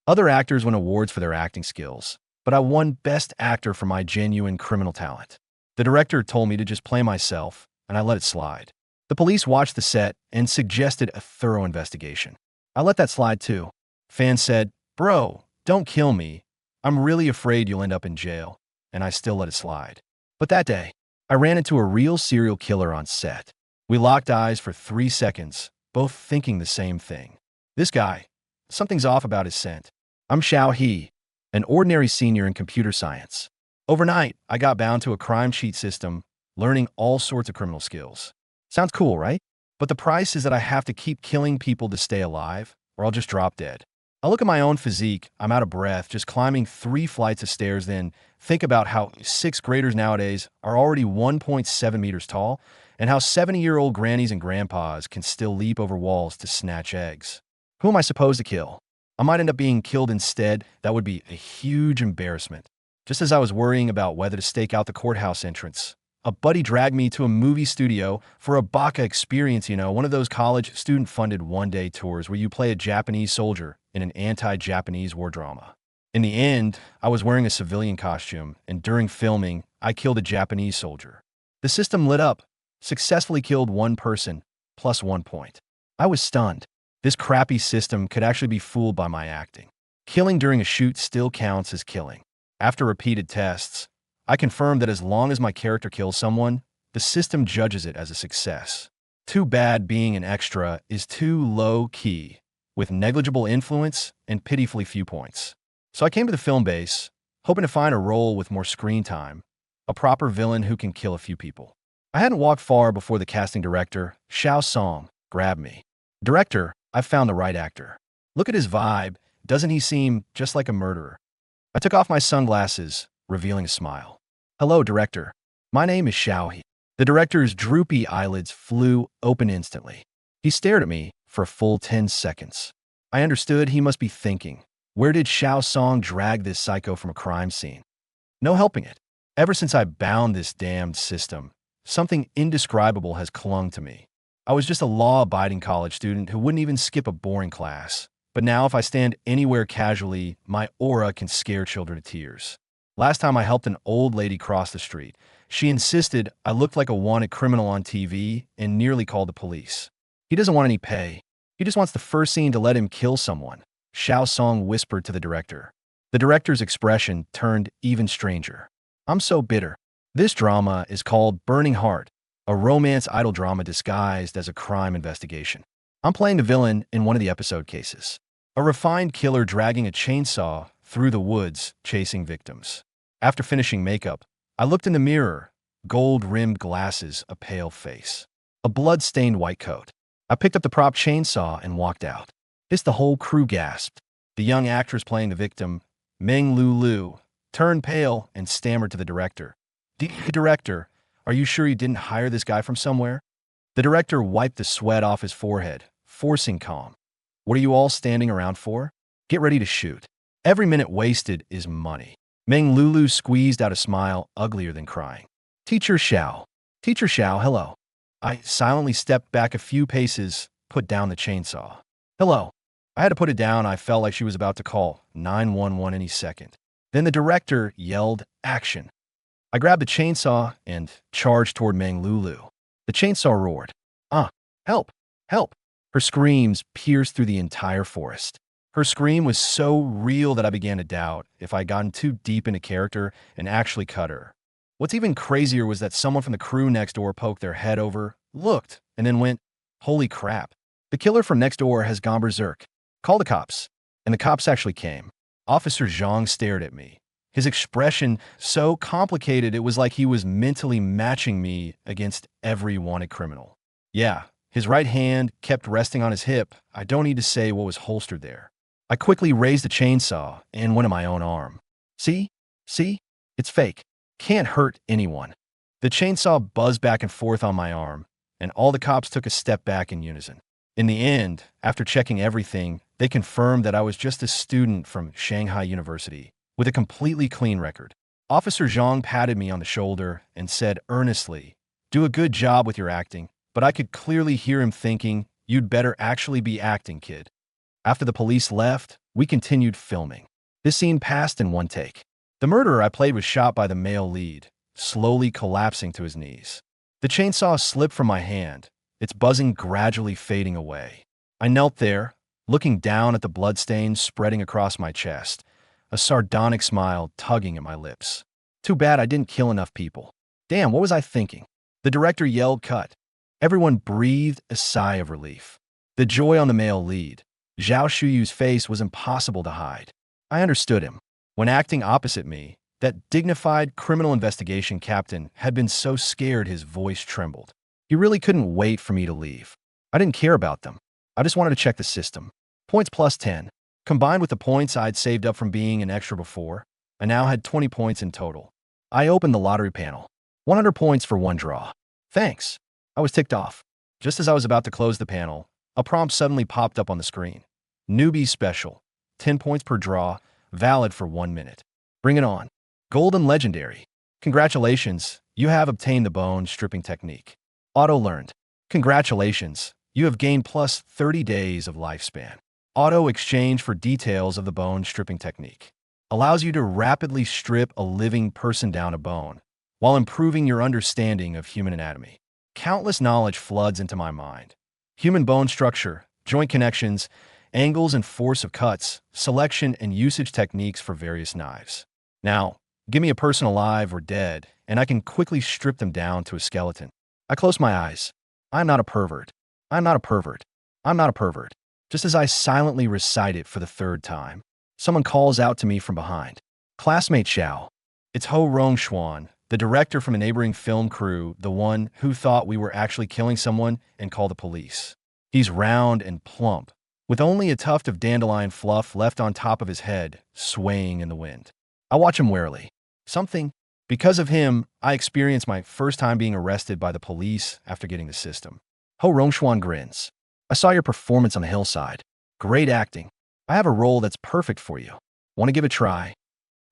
Other actors win awards for their acting skills, but I won Best Actor for my genuine criminal talent. The director told me to just play myself, and I let it slide. The police watched the set and suggested a thorough investigation. I let that slide too. Fans said, "Bro, don't kill me. I'm really afraid you'll end up in jail," and I still let it slide. But that day, I ran into a real serial killer on set. We locked eyes for 3 seconds, both thinking the same thing. This guy, something's off about his scent. I'm Xiao He, an ordinary senior in computer science. Overnight, I got bound to a crime cheat system, learning all sorts of criminal skills. Sounds cool, right? But the price is that I have to keep killing people to stay alive, or I'll just drop dead. I look at my own physique, I'm out of breath, just climbing 3 flights of stairs, then think about how 6th graders nowadays are already 1.7 meters tall, and how 70-year-old grannies and grandpas can still leap over walls to snatch eggs. Who am I supposed to kill? I might end up being killed instead. That would be a huge embarrassment. Just as I was worrying about whether to stake out the courthouse entrance, a buddy dragged me to a movie studio for a baka experience, one of those college student-funded one-day tours where you play a Japanese soldier in an anti-Japanese war drama. In the end, I was wearing a civilian costume, and during filming, I killed a Japanese soldier. The system lit up, successfully killed 1 person, plus 1 point. I was stunned. This crappy system could actually be fooled by my acting. Killing during a shoot still counts as killing. After repeated tests, I confirmed that as long as my character kills someone, the system judges it as a success. Too bad being an extra is too low-key, with negligible influence and pitifully few points. So I came to the film base, hoping to find a role with more screen time, a proper villain who can kill a few people. I hadn't walked far before the casting director, Xiao Song, grabbed me. "Director, I've found the right actor. Look at his vibe. Doesn't he seem just like a murderer?" I took off my sunglasses, revealing a smile. "Hello, director. My name is Xiao He." The director's droopy eyelids flew open instantly. He stared at me for a full 10 seconds. I understood he must be thinking, where did Xiao Song drag this psycho from a crime scene? No helping it. Ever since I bound this damned system, something indescribable has clung to me. I was just a law-abiding college student who wouldn't even skip a boring class. But now if I stand anywhere casually, my aura can scare children to tears. Last time I helped an old lady cross the street, she insisted I looked like a wanted criminal on TV and nearly called the police. "He doesn't want any pay. He just wants the first scene to let him kill someone," Xiao Song whispered to the director. The director's expression turned even stranger. "I'm so bitter. This drama is called Burning Heart, a romance idol drama disguised as a crime investigation. I'm playing the villain in one of the episode cases. A refined killer dragging a chainsaw through the woods, chasing victims. After finishing makeup, I looked in the mirror, gold-rimmed glasses, a pale face, a blood-stained white coat. I picked up the prop chainsaw and walked out. The whole crew gasped. The young actress playing the victim, Meng Lulu, turned pale and stammered to the director. Director, are you sure you didn't hire this guy from somewhere?" The director wiped the sweat off his forehead, forcing calm. "What are you all standing around for? Get ready to shoot. Every minute wasted is money." Meng Lulu squeezed out a smile uglier than crying. Teacher Xiao, hello." I silently stepped back a few paces, put down the chainsaw. "Hello." I had to put it down. I felt like she was about to call 911 any second. Then the director yelled, "Action." I grabbed the chainsaw and charged toward Meng Lulu. The chainsaw roared. Help! Help!" Her screams pierced through the entire forest. Her scream was so real that I began to doubt if I'd gotten too deep into character and actually cut her. What's even crazier was that someone from the crew next door poked their head over, looked, and then went, "Holy crap. The killer from next door has gone berserk. Call the cops." And the cops actually came. Officer Zhang stared at me. His expression so complicated it was like he was mentally matching me against every wanted criminal. Yeah, his right hand kept resting on his hip. I don't need to say what was holstered there. I quickly raised the chainsaw and went in my own arm. See? It's fake. Can't hurt anyone." The chainsaw buzzed back and forth on my arm, and all the cops took a step back in unison. In the end, after checking everything, they confirmed that I was just a student from Shanghai University, with a completely clean record. Officer Zhang patted me on the shoulder and said earnestly, "Do a good job with your acting," but I could clearly hear him thinking, "You'd better actually be acting, kid." After the police left, we continued filming. This scene passed in one take. The murderer I played was shot by the male lead, slowly collapsing to his knees. The chainsaw slipped from my hand, its buzzing gradually fading away. I knelt there, looking down at the bloodstains spreading across my chest, a sardonic smile tugging at my lips. Too bad I didn't kill enough people. Damn, what was I thinking? The director yelled cut. Everyone breathed a sigh of relief. The joy on the male lead, Zhao Shuyu's face, was impossible to hide. I understood him. When acting opposite me, that dignified criminal investigation captain had been so scared his voice trembled. He really couldn't wait for me to leave. I didn't care about them. I just wanted to check the system. Points plus 10. Combined with the points I'd saved up from being an extra before, I now had 20 points in total. I opened the lottery panel. 100 points for one draw. Thanks. I was ticked off. Just as I was about to close the panel, a prompt suddenly popped up on the screen. Newbie special. 10 points per draw, valid for 1 minute. Bring it on. Golden Legendary. Congratulations, you have obtained the bone stripping technique. Auto learned. Congratulations, you have gained plus 30 days of lifespan. Auto exchange for details of the bone stripping technique. Allows you to rapidly strip a living person down a bone, while improving your understanding of human anatomy. Countless knowledge floods into my mind. Human bone structure, joint connections, angles and force of cuts, selection and usage techniques for various knives. Now, give me a person alive or dead, and I can quickly strip them down to a skeleton. I close my eyes. I'm not a pervert. I'm not a pervert. I'm not a pervert. Just as I silently recite it for the third time, someone calls out to me from behind. Classmate Xiao. It's Ho Rongxuan, the director from a neighboring film crew, the one who thought we were actually killing someone and called the police. He's round and plump, with only a tuft of dandelion fluff left on top of his head, swaying in the wind. I watch him warily. Because of him, I experienced my first time being arrested by the police after getting the system. Ho Rongxuan grins. I saw your performance on the hillside. Great acting. I have a role that's perfect for you. Want to give it a try?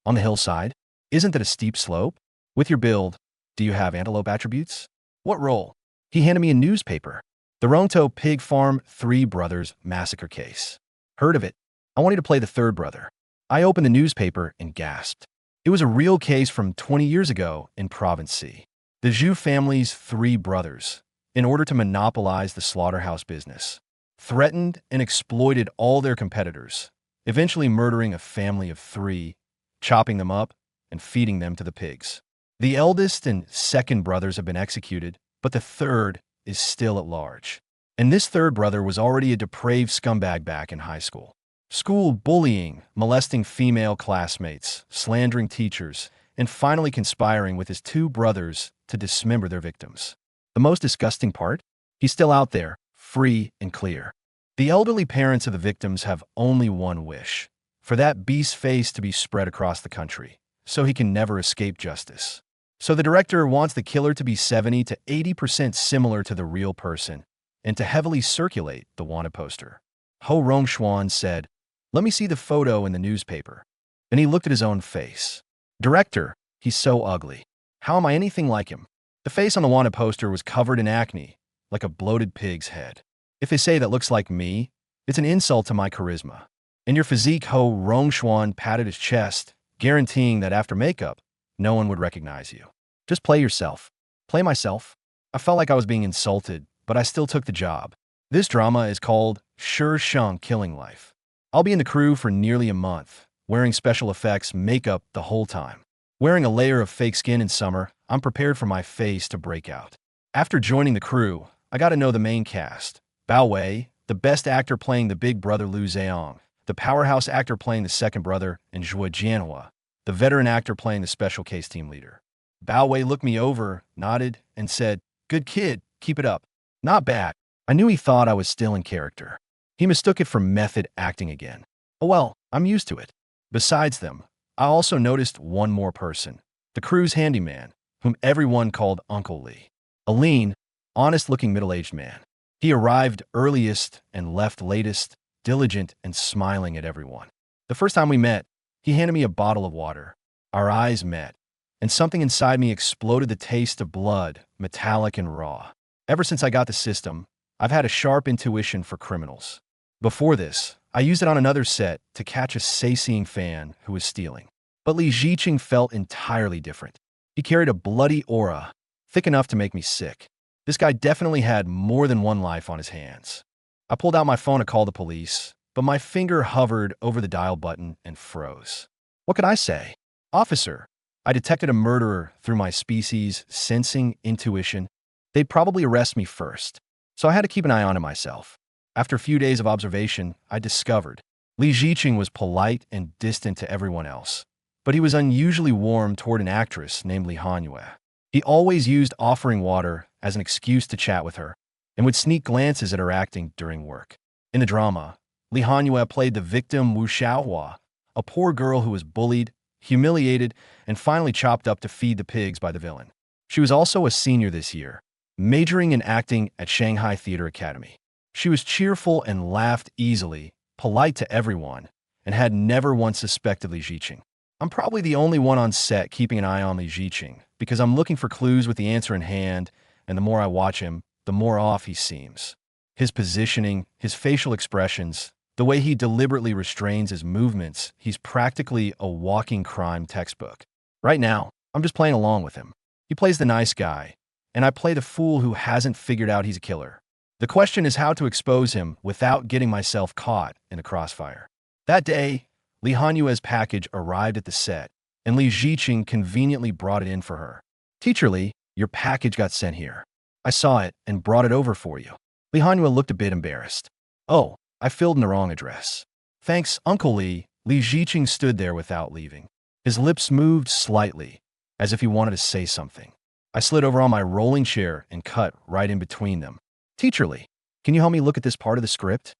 On the hillside? Isn't that a steep slope? With your build, do you have antelope attributes? What role? He handed me a newspaper. The Ronto Pig Farm Three Brothers Massacre Case. Heard of it? I want you to play the third brother. I opened the newspaper and gasped. It was a real case from 20 years ago in Province C. The Zhu family's three brothers, in order to monopolize the slaughterhouse business, threatened and exploited all their competitors, eventually murdering a family of three, chopping them up, and feeding them to the pigs. The eldest and second brothers have been executed, but the third is still at large. And this third brother was already a depraved scumbag back in high school. School bullying, molesting female classmates, slandering teachers, and finally conspiring with his two brothers to dismember their victims. The most disgusting part? He's still out there, free and clear. The elderly parents of the victims have only one wish: for that beast's face to be spread across the country, so he can never escape justice. So the director wants the killer to be 70 to 80% similar to the real person, and to heavily circulate the wanted poster. Ho Rongxuan said, "Let me see the photo in the newspaper." Then he looked at his own face. Director, he's so ugly. How am I anything like him? The face on the wanted poster was covered in acne, like a bloated pig's head. If they say that looks like me, it's an insult to my charisma. And your physique, Ho Rongxuan patted his chest, guaranteeing that after makeup, no one would recognize you. Just play yourself. Play myself. I felt like I was being insulted, but I still took the job. This drama is called Shi Sheng Killing Life. I'll be in the crew for nearly a month, wearing special effects makeup the whole time. Wearing a layer of fake skin in summer, I'm prepared for my face to break out. After joining the crew, I got to know the main cast. Bao Wei, the best actor playing the big brother Liu Zheong, the powerhouse actor playing the second brother, and Zhuo Jianhua, the veteran actor playing the special case team leader. Bao Wei looked me over, nodded, and said, "Good kid, keep it up." Not bad. I knew he thought I was still in character. He mistook it for method acting again. Oh well, I'm used to it. Besides them, I also noticed one more person, the crew's handyman, whom everyone called Uncle Lee. A lean, honest-looking middle-aged man. He arrived earliest and left latest, diligent and smiling at everyone. The first time we met, he handed me a bottle of water. Our eyes met, and something inside me exploded the taste of blood, metallic and raw. Ever since I got the system, I've had a sharp intuition for criminals. Before this, I used it on another set to catch a say-seeing fan who was stealing. But Li Ziqing felt entirely different. He carried a bloody aura, thick enough to make me sick. This guy definitely had more than one life on his hands. I pulled out my phone to call the police, but my finger hovered over the dial button and froze. What could I say? Officer, I detected a murderer through my species' sensing intuition. They'd probably arrest me first, so I had to keep an eye on myself. After a few days of observation, I discovered Li Ziqing was polite and distant to everyone else, but he was unusually warm toward an actress named Li Hanyue. He always used offering water as an excuse to chat with her, and would sneak glances at her acting during work. In the drama, Li Hanyue played the victim Wu Xiaohua, a poor girl who was bullied, humiliated, and finally chopped up to feed the pigs by the villain. She was also a senior this year, majoring in acting at Shanghai Theater Academy. She was cheerful and laughed easily, polite to everyone, and had never once suspected Li Ziqing. I'm probably the only one on set keeping an eye on Li Ziqing, because I'm looking for clues with the answer in hand, and the more I watch him, the more off he seems. His positioning, his facial expressions, the way he deliberately restrains his movements, he's practically a walking crime textbook. Right now, I'm just playing along with him. He plays the nice guy, and I play the fool who hasn't figured out he's a killer. The question is how to expose him without getting myself caught in a crossfire. That day, Li Hanyue's package arrived at the set, and Li Ziqing conveniently brought it in for her. Teacher Li, your package got sent here. I saw it and brought it over for you. Li Hanyue looked a bit embarrassed. Oh, I filled in the wrong address. Thanks, Uncle Li. Li Ziqing stood there without leaving. His lips moved slightly, as if he wanted to say something. I slid over on my rolling chair and cut right in between them. Teacher Li, can you help me look at this part of the script?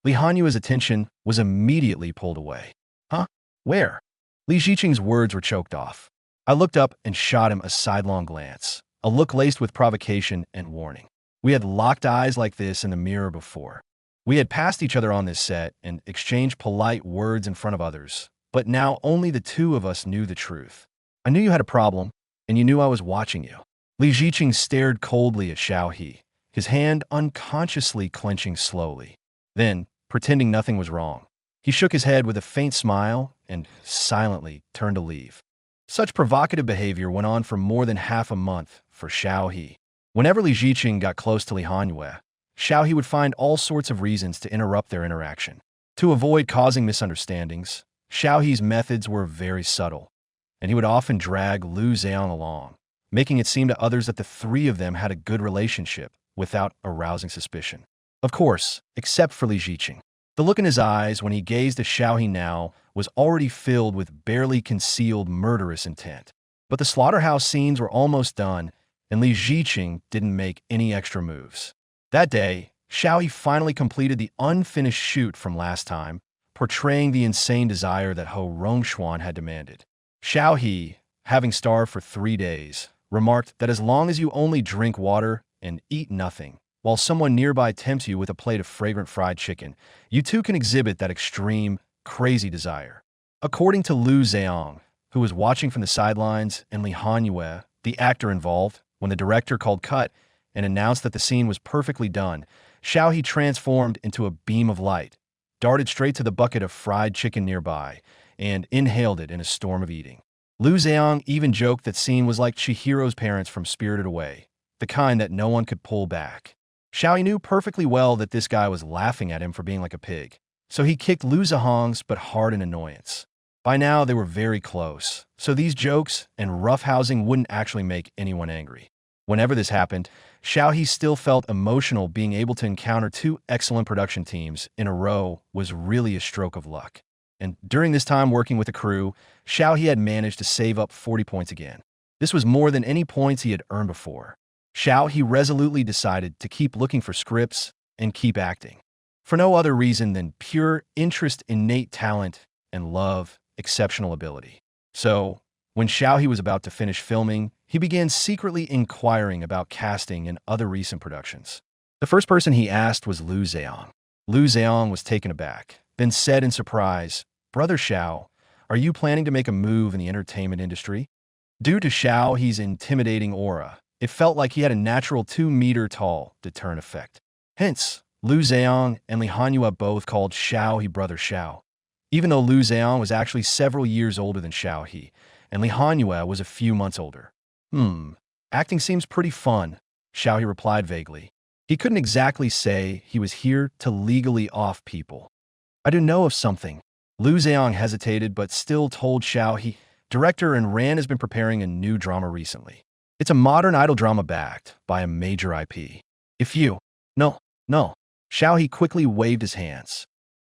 Li Hanyue's attention was immediately pulled away. Huh? Where? Li Ziqing's words were choked off. I looked up and shot him a sidelong glance, a look laced with provocation and warning. We had locked eyes like this in the mirror before. We had passed each other on this set and exchanged polite words in front of others, but now only the two of us knew the truth. I knew you had a problem, and you knew I was watching you. Li Ziqing stared coldly at Xiao He, his hand unconsciously clenching slowly. Then, pretending nothing was wrong, he shook his head with a faint smile and silently turned to leave. Such provocative behavior went on for more than half a month for Xiao He. Whenever Li Ziqing got close to Li Hanyue, Xiao He would find all sorts of reasons to interrupt their interaction. To avoid causing misunderstandings, Xiao He's methods were very subtle, and he would often drag Lu Zheong along, making it seem to others that the three of them had a good relationship without arousing suspicion. Of course, except for Li Ziqing. The look in his eyes when he gazed at Xiao He now was already filled with barely concealed murderous intent. But the slaughterhouse scenes were almost done, and Li Ziqing didn't make any extra moves. That day, Xiao He finally completed the unfinished shoot from last time, portraying the insane desire that Ho Rongxuan had demanded. Xiao He, having starved for 3 days, remarked that as long as you only drink water and eat nothing, while someone nearby tempts you with a plate of fragrant fried chicken, you too can exhibit that extreme, crazy desire. According to Lu Zheong, who was watching from the sidelines, and Li Hanyue, the actor involved, when the director called cut and announced that the scene was perfectly done, Xiao He transformed into a beam of light, darted straight to the bucket of fried chicken nearby, and inhaled it in a storm of eating. Lu Zheong even joked that scene was like Chihiro's parents from Spirited Away, the kind that no one could pull back. Xiao He knew perfectly well that this guy was laughing at him for being like a pig, so he kicked Lu Zheong's but hard in annoyance. By now, they were very close, so these jokes and roughhousing wouldn't actually make anyone angry. Whenever this happened, Xiao He still felt emotional. Being able to encounter 2 excellent production teams in a row was really a stroke of luck. And during this time working with the crew, Xiao He had managed to save up 40 points again. This was more than any points he had earned before. Xiao He resolutely decided to keep looking for scripts and keep acting, for no other reason than pure interest, innate talent, and love, exceptional ability. So, when Xiao He was about to finish filming, he began secretly inquiring about casting in other recent productions. The first person he asked was Lu Zheong. Lu Zheong was taken aback, then said in surprise, "Brother Xiao, are you planning to make a move in the entertainment industry?" Due to Xiao He's intimidating aura, it felt like he had a natural 2-meter-tall deterrent effect. Hence, Lu Zheong and Li Hanyue both called Xiao He brother Xiao, even though Lu Zheong was actually several years older than Xiao He, and Li Hanyue was a few months older. Acting seems pretty fun, Xiao He replied vaguely. He couldn't exactly say he was here to legally off people. I do know of something. Lu Zheong hesitated but still told Xiao He, director and Ran has been preparing a new drama recently. It's a modern idol drama backed by a major IP. If you... No. Xiao He quickly waved his hands.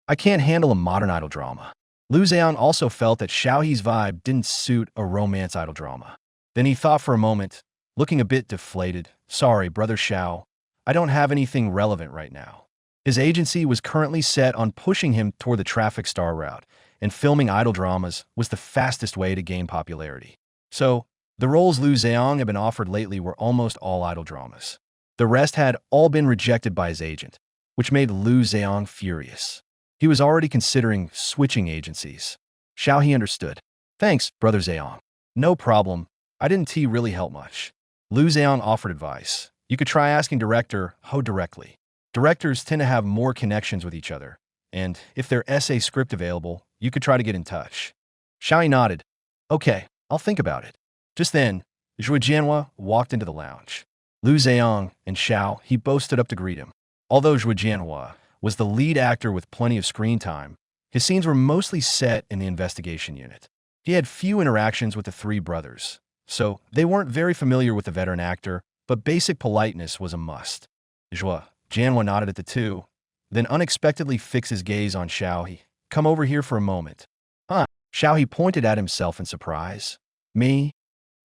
I can't handle a modern idol drama. Lu Zheong also felt that Xiao He's vibe didn't suit a romance idol drama. Then he thought for a moment, looking a bit deflated. Sorry, brother Xiao. I don't have anything relevant right now. His agency was currently set on pushing him toward the traffic star route, and filming idol dramas was the fastest way to gain popularity. So, the roles Lu Zheong had been offered lately were almost all idol dramas. The rest had all been rejected by his agent, which made Lu Zheong furious. He was already considering switching agencies. Xiao He understood. Thanks, brother Zheong. No problem. I didn't really help much. Lu Zheong offered advice. You could try asking director Ho directly. Directors tend to have more connections with each other, and if their essay script available, you could try to get in touch. Xiao He nodded. Okay, I'll think about it. Just then, Zhuo Jianhua walked into the lounge. Lu Zheong and Xiao He both stood up to greet him. Although Zhuo Jianhua was the lead actor with plenty of screen time, his scenes were mostly set in the investigation unit. He had few interactions with the three brothers, so they weren't very familiar with the veteran actor, but basic politeness was a must. Zhuo Jianhua nodded at the two, then unexpectedly fixed his gaze on Xiao He. Come over here for a moment. Huh? Xiao He pointed at himself in surprise. Me?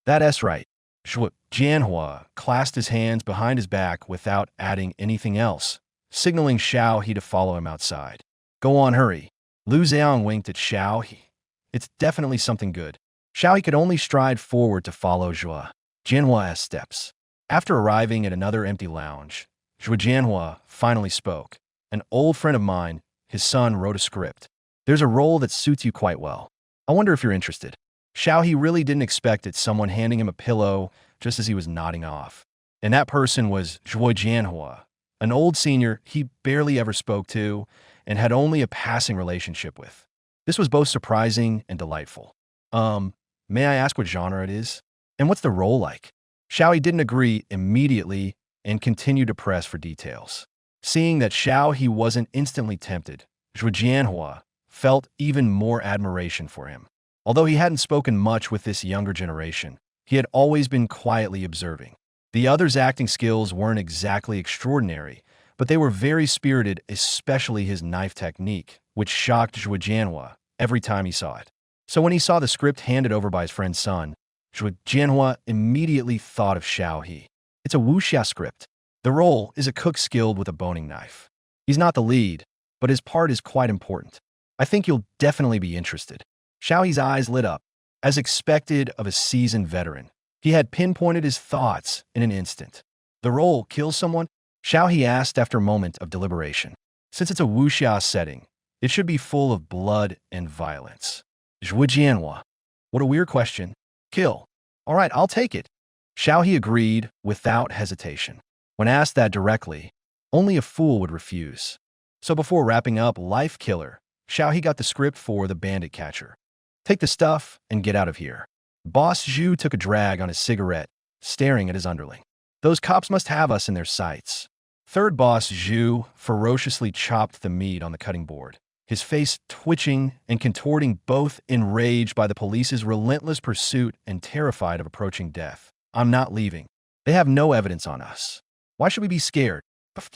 That's right. Zhuo Jianhua clasped his hands behind his back without adding anything else, signaling Xiao He to follow him outside. Go on, hurry. Lu Zheong winked at Xiao He. It's definitely something good. Xiao He could only stride forward to follow Zhuo Jianhua's steps. After arriving at another empty lounge, Zhuo Jianhua finally spoke. An old friend of mine, his son, wrote a script. There's a role that suits you quite well. I wonder if you're interested. Xiao He really didn't expect someone handing him a pillow just as he was nodding off. And that person was Zhuo Jianhua, an old senior he barely ever spoke to and had only a passing relationship with. This was both surprising and delightful. May I ask what genre it is? And what's the role like? Xiao He didn't agree immediately and continued to press for details. Seeing that Xiao He wasn't instantly tempted, Zhuo Jianhua felt even more admiration for him. Although he hadn't spoken much with this younger generation, he had always been quietly observing. The others' acting skills weren't exactly extraordinary, but they were very spirited, especially his knife technique, which shocked Zhuo Jianhua every time he saw it. So when he saw the script handed over by his friend's son, Zhuo Jianhua immediately thought of Xiao He. It's a wuxia script. The role is a cook skilled with a boning knife. He's not the lead, but his part is quite important. I think you'll definitely be interested. Xiao He's eyes lit up. As expected of a seasoned veteran, he had pinpointed his thoughts in an instant. The role kills someone? Xiao He asked after a moment of deliberation. Since it's a wuxia setting, it should be full of blood and violence. Zhuo Jianhua. What a weird question. Kill. All right, I'll take it. Xiao He agreed without hesitation. When asked that directly, only a fool would refuse. So before wrapping up Life Killer, Xiao He got the script for The Bandit Catcher. Take the stuff and get out of here. Boss Zhu took a drag on his cigarette, staring at his underling. Those cops must have us in their sights. Third boss Zhu ferociously chopped the meat on the cutting board, his face twitching and contorting, both enraged by the police's relentless pursuit and terrified of approaching death. I'm not leaving. They have no evidence on us. Why should we be scared?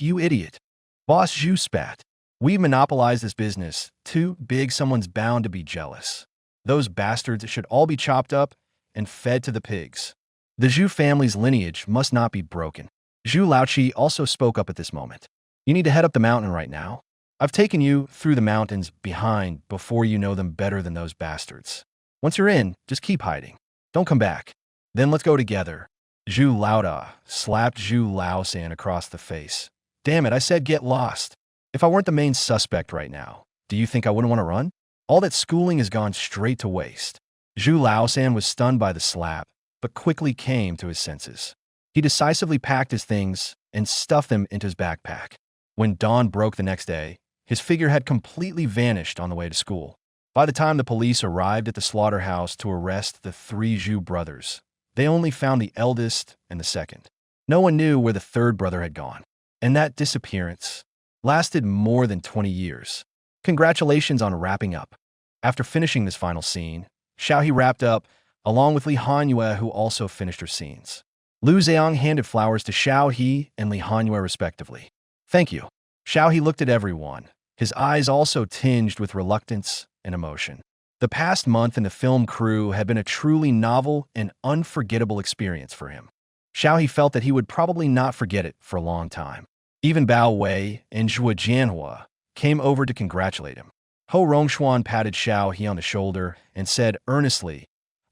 You idiot. Boss Zhu spat. We monopolize this business. Too big, someone's bound to be jealous. Those bastards should all be chopped up and fed to the pigs. The Zhu family's lineage must not be broken. Zhu Laoqi also spoke up at this moment. You need to head up the mountain right now. I've taken you through the mountains behind before you know them better than those bastards. Once you're in, just keep hiding. Don't come back. Then let's go together. Zhu Laoda slapped Zhu Laosan across the face. Damn it, I said get lost. If I weren't the main suspect right now, do you think I wouldn't want to run? All that schooling has gone straight to waste. Zhu Laosan was stunned by the slap, but quickly came to his senses. He decisively packed his things and stuffed them into his backpack. When dawn broke the next day, his figure had completely vanished on the way to school. By the time the police arrived at the slaughterhouse to arrest the three Zhu brothers, they only found the eldest and the second. No one knew where the third brother had gone, and that disappearance lasted more than 20 years. Congratulations on wrapping up. After finishing this final scene, Xiaohe wrapped up, along with Li Hanyue, who also finished her scenes. Lu Zhang handed flowers to Xiaohe and Li Hanyue respectively. Thank you. Xiaohe looked at everyone, his eyes also tinged with reluctance and emotion. The past month in the film crew had been a truly novel and unforgettable experience for him. Xiaohe felt that he would probably not forget it for a long time. Even Bao Wei and Zhuo Jianhua came over to congratulate him. Ho Rongshuan patted Xiaohe on the shoulder and said earnestly,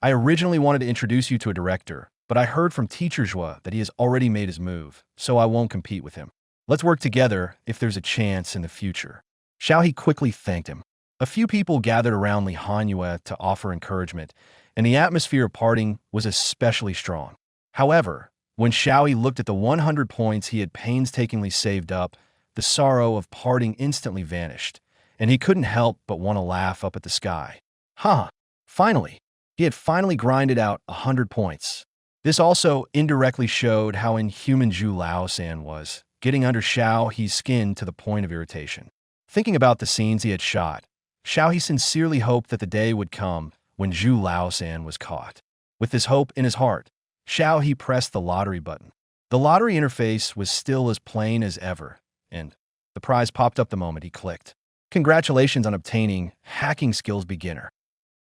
I originally wanted to introduce you to a director, but I heard from Teacher Zhuo that he has already made his move, so I won't compete with him. Let's work together if there's a chance in the future. Xiaohe quickly thanked him. A few people gathered around Li Hanyue to offer encouragement, and the atmosphere of parting was especially strong. However, when Xiaohe looked at the 100 points he had painstakingly saved up, the sorrow of parting instantly vanished, and he couldn't help but want to laugh up at the sky. Finally! He had finally grinded out 100 points. This also indirectly showed how inhuman Zhu Laosan was, getting under Xiaohe's skin to the point of irritation. Thinking about the scenes he had shot, Xiaohe sincerely hoped that the day would come when Zhu Laosan was caught. With this hope in his heart, Xiaohe pressed the lottery button. The lottery interface was still as plain as ever, and the prize popped up the moment he clicked. Congratulations on obtaining Hacking Skills Beginner.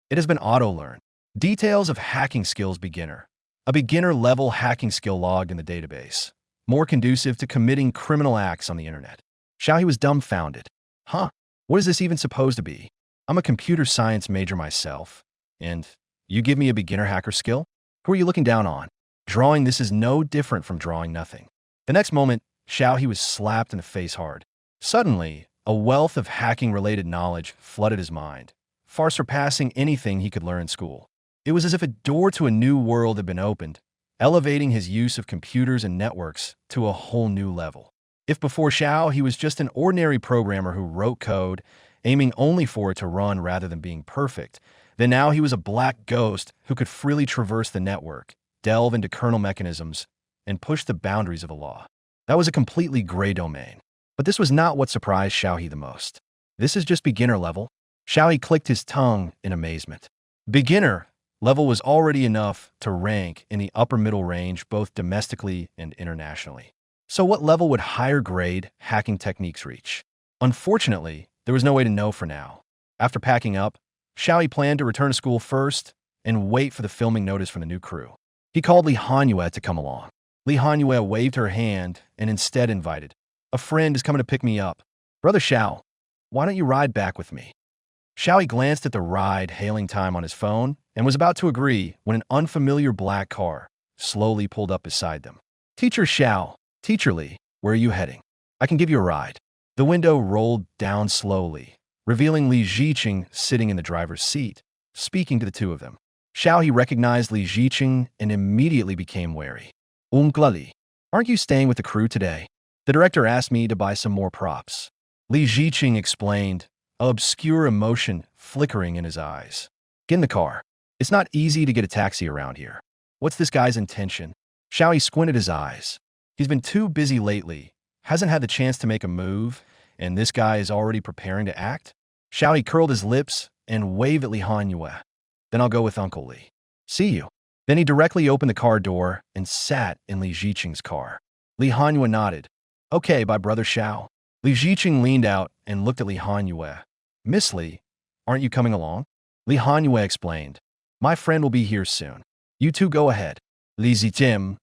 It has been auto-learned. Details of Hacking Skills Beginner. A beginner-level hacking skill logged in the database, more conducive to committing criminal acts on the internet. Xiaohe was dumbfounded. What is this even supposed to be? I'm a computer science major myself, and you give me a beginner hacker skill? Who are you looking down on? Drawing this is no different from drawing nothing. The next moment, Xiaohe was slapped in the face hard. Suddenly, a wealth of hacking-related knowledge flooded his mind, far surpassing anything he could learn in school. It was as if a door to a new world had been opened, elevating his use of computers and networks to a whole new level. If before Xiao he was just an ordinary programmer who wrote code, aiming only for it to run rather than being perfect, then now he was a black ghost who could freely traverse the network, delve into kernel mechanisms, and push the boundaries of the law. That was a completely gray domain. But this was not what surprised Xiaohe the most. This is just beginner level? Xiaohe clicked his tongue in amazement. Beginner level was already enough to rank in the upper middle range both domestically and internationally. So what level would higher grade hacking techniques reach? Unfortunately, there was no way to know for now. After packing up, Xiaohe planned to return to school first and wait for the filming notice from the new crew. He called Li Hanyue to come along. Li Hanyue waved her hand and instead invited, a friend is coming to pick me up. Brother Xiao, why don't you ride back with me? Xiaohe glanced at the ride-hailing time on his phone and was about to agree when an unfamiliar black car slowly pulled up beside them. Teacher Xiao, Teacher Li, where are you heading? I can give you a ride. The window rolled down slowly, revealing Li Ziqing sitting in the driver's seat, speaking to the two of them. Xiaohe recognized Li Ziqing and immediately became wary. Li, aren't you staying with the crew today? The director asked me to buy some more props. Li Ziqing explained, an obscure emotion flickering in his eyes. Get in the car. It's not easy to get a taxi around here. What's this guy's intention? Xiaohe squinted his eyes. He's been too busy lately, hasn't had the chance to make a move, and this guy is already preparing to act? Xiaohe curled his lips and waved at Li Hanyue. Then I'll go with Uncle Li. See you. Then he directly opened the car door and sat in Li Ziqing's car. Li Hanyue nodded. Okay, bye, Brother Xiao. Li Ziqing leaned out and looked at Li Hanyue. Miss Li, aren't you coming along? Li Hanyue explained. My friend will be here soon. You two go ahead. Li Ziqing.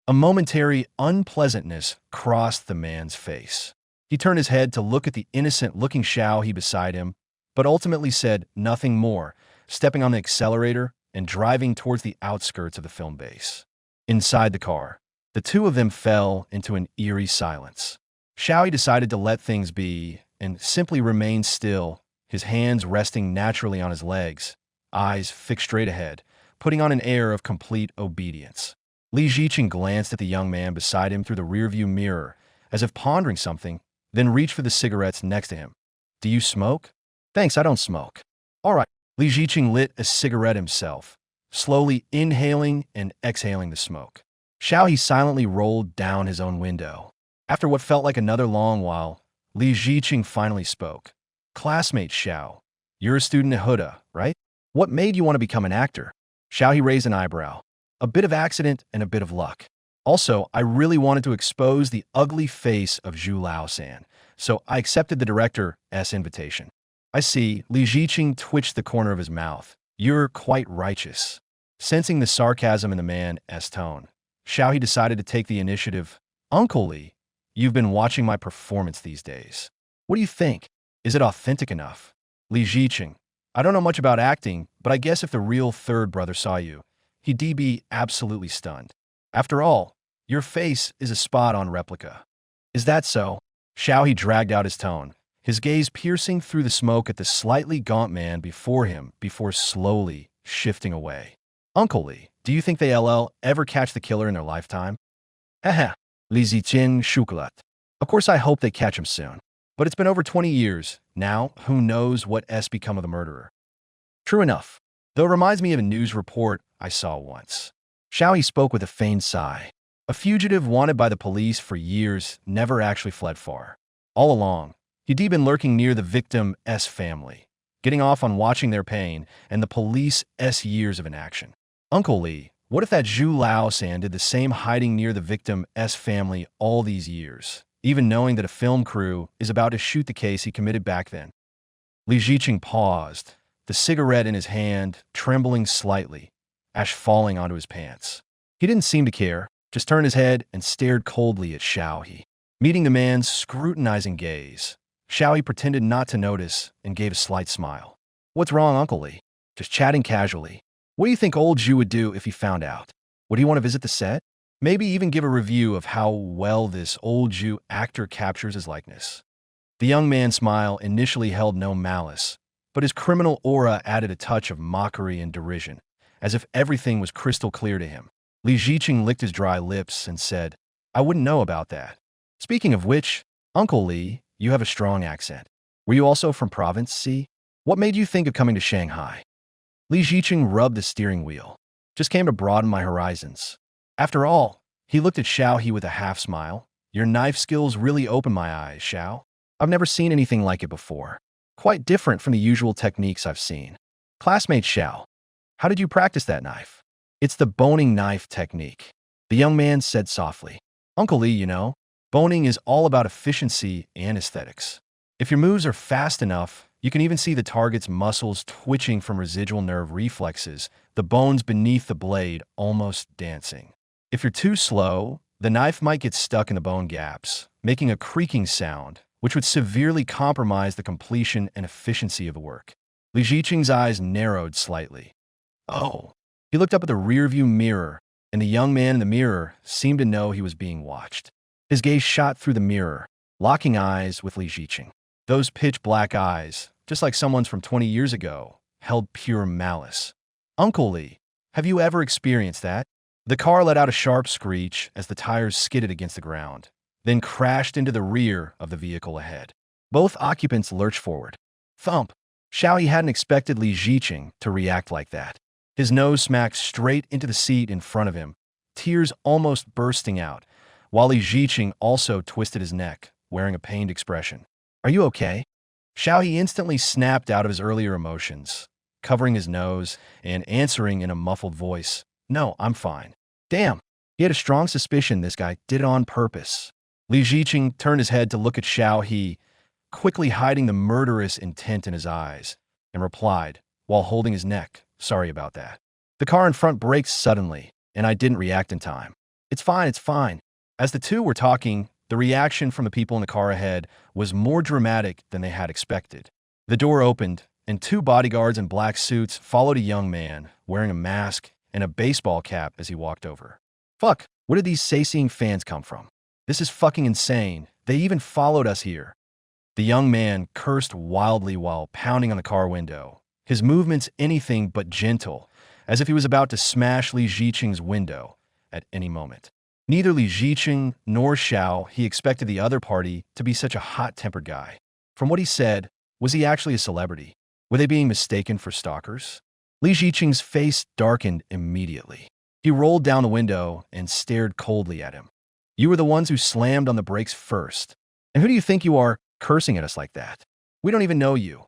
A momentary unpleasantness crossed the man's face. He turned his head to look at the innocent-looking Xiaohe beside him, but ultimately said nothing more, stepping on the accelerator and driving towards the outskirts of the film base. Inside the car, the two of them fell into an eerie silence. Xiaohe decided to let things be and simply remain still, his hands resting naturally on his legs, eyes fixed straight ahead, putting on an air of complete obedience. Li Ziqing glanced at the young man beside him through the rearview mirror, as if pondering something, then reached for the cigarettes next to him. Do you smoke? Thanks, I don't smoke. All right. Li Ziqing lit a cigarette himself, slowly inhaling and exhaling the smoke. Xiao He silently rolled down his own window. After what felt like another long while, Li Ziqing finally spoke. Classmate Xiao, you're a student at Huda, right? What made you want to become an actor? Xiao He raised an eyebrow. A bit of accident and a bit of luck. Also, I really wanted to expose the ugly face of Zhu Lao-san, so I accepted the director's invitation. I see. Li Ziqing twitched the corner of his mouth. You're quite righteous. Sensing the sarcasm in the man's tone, Xiao He decided to take the initiative. Uncle Li, you've been watching my performance these days. What do you think? Is it authentic enough? Li Ziqing, I don't know much about acting, but I guess if the real third brother saw you, he'd be absolutely stunned. After all, your face is a spot-on replica. Is that so? Xiao He dragged out his tone, his gaze piercing through the smoke at the slightly gaunt man before him before slowly shifting away. Uncle Li, do you think they'll ever catch the killer in their lifetime? Haha, Li Ziqing chocolat. Of course I hope they catch him soon. But it's been over 20 years. Now, who knows what's become of the murderer? True enough. Though it reminds me of a news report I saw once. Xiao He spoke with a feigned sigh. A fugitive wanted by the police for years never actually fled far. All along, he'd been lurking near the victim's family, getting off on watching their pain and the police's years of inaction. Uncle Li, what if that Zhu Lao-san did the same hiding near the victim's family all these years, even knowing that a film crew is about to shoot the case he committed back then? Li Ziqing paused, the cigarette in his hand trembling slightly, ash falling onto his pants. He didn't seem to care, just turned his head and stared coldly at Xiao He. Meeting the man's scrutinizing gaze, Xiao He pretended not to notice and gave a slight smile. What's wrong, Uncle Li? Just chatting casually. What do you think old Zhu would do if he found out? Would he want to visit the set? Maybe even give a review of how well this old Zhu actor captures his likeness. The young man's smile initially held no malice, but his criminal aura added a touch of mockery and derision, as if everything was crystal clear to him. Li Ziqing licked his dry lips and said, I wouldn't know about that. Speaking of which, Uncle Li, you have a strong accent. Were you also from province C? What made you think of coming to Shanghai? Li Ziqing rubbed the steering wheel. Just came to broaden my horizons. After all, he looked at Xiao He with a half smile. Your knife skills really opened my eyes, Xiao. I've never seen anything like it before. Quite different from the usual techniques I've seen. Classmate Xiao, how did you practice that knife? It's the boning knife technique. The young man said softly. Uncle Li, you know, boning is all about efficiency and aesthetics. If your moves are fast enough, you can even see the target's muscles twitching from residual nerve reflexes, the bones beneath the blade almost dancing. If you're too slow, the knife might get stuck in the bone gaps, making a creaking sound, which would severely compromise the completion and efficiency of the work. Li Ziqing's eyes narrowed slightly. Oh. He looked up at the rearview mirror, and the young man in the mirror seemed to know he was being watched. His gaze shot through the mirror, locking eyes with Li Ziqing. Those pitch-black eyes, just like someone's from 20 years ago, held pure malice. Uncle Li, have you ever experienced that? The car let out a sharp screech as the tires skidded against the ground, then crashed into the rear of the vehicle ahead. Both occupants lurched forward. Thump! Xiao He hadn't expected Li Ziqing to react like that. His nose smacked straight into the seat in front of him, tears almost bursting out, while Li Ziqing also twisted his neck, wearing a pained expression. Are you okay? Xiao He instantly snapped out of his earlier emotions, covering his nose and answering in a muffled voice. No, I'm fine. Damn, he had a strong suspicion this guy did it on purpose. Li Ziqing turned his head to look at Xiao He, quickly hiding the murderous intent in his eyes, and replied, while holding his neck, sorry about that. The car in front braked suddenly, and I didn't react in time. It's fine, it's fine. As the two were talking, the reaction from the people in the car ahead was more dramatic than they had expected. The door opened, and two bodyguards in black suits followed a young man, wearing a mask and a baseball cap as he walked over. Fuck, where did these say-seeing fans come from? This is fucking insane. They even followed us here. The young man cursed wildly while pounding on the car window, his movements anything but gentle, as if he was about to smash Li Ziqing's window at any moment. Neither Li Ziqing nor Xiao he expected the other party to be such a hot-tempered guy. From what he said, was he actually a celebrity? Were they being mistaken for stalkers? Li Ziqing's face darkened immediately. He rolled down the window and stared coldly at him. You were the ones who slammed on the brakes first. And who do you think you are, cursing at us like that? We don't even know you.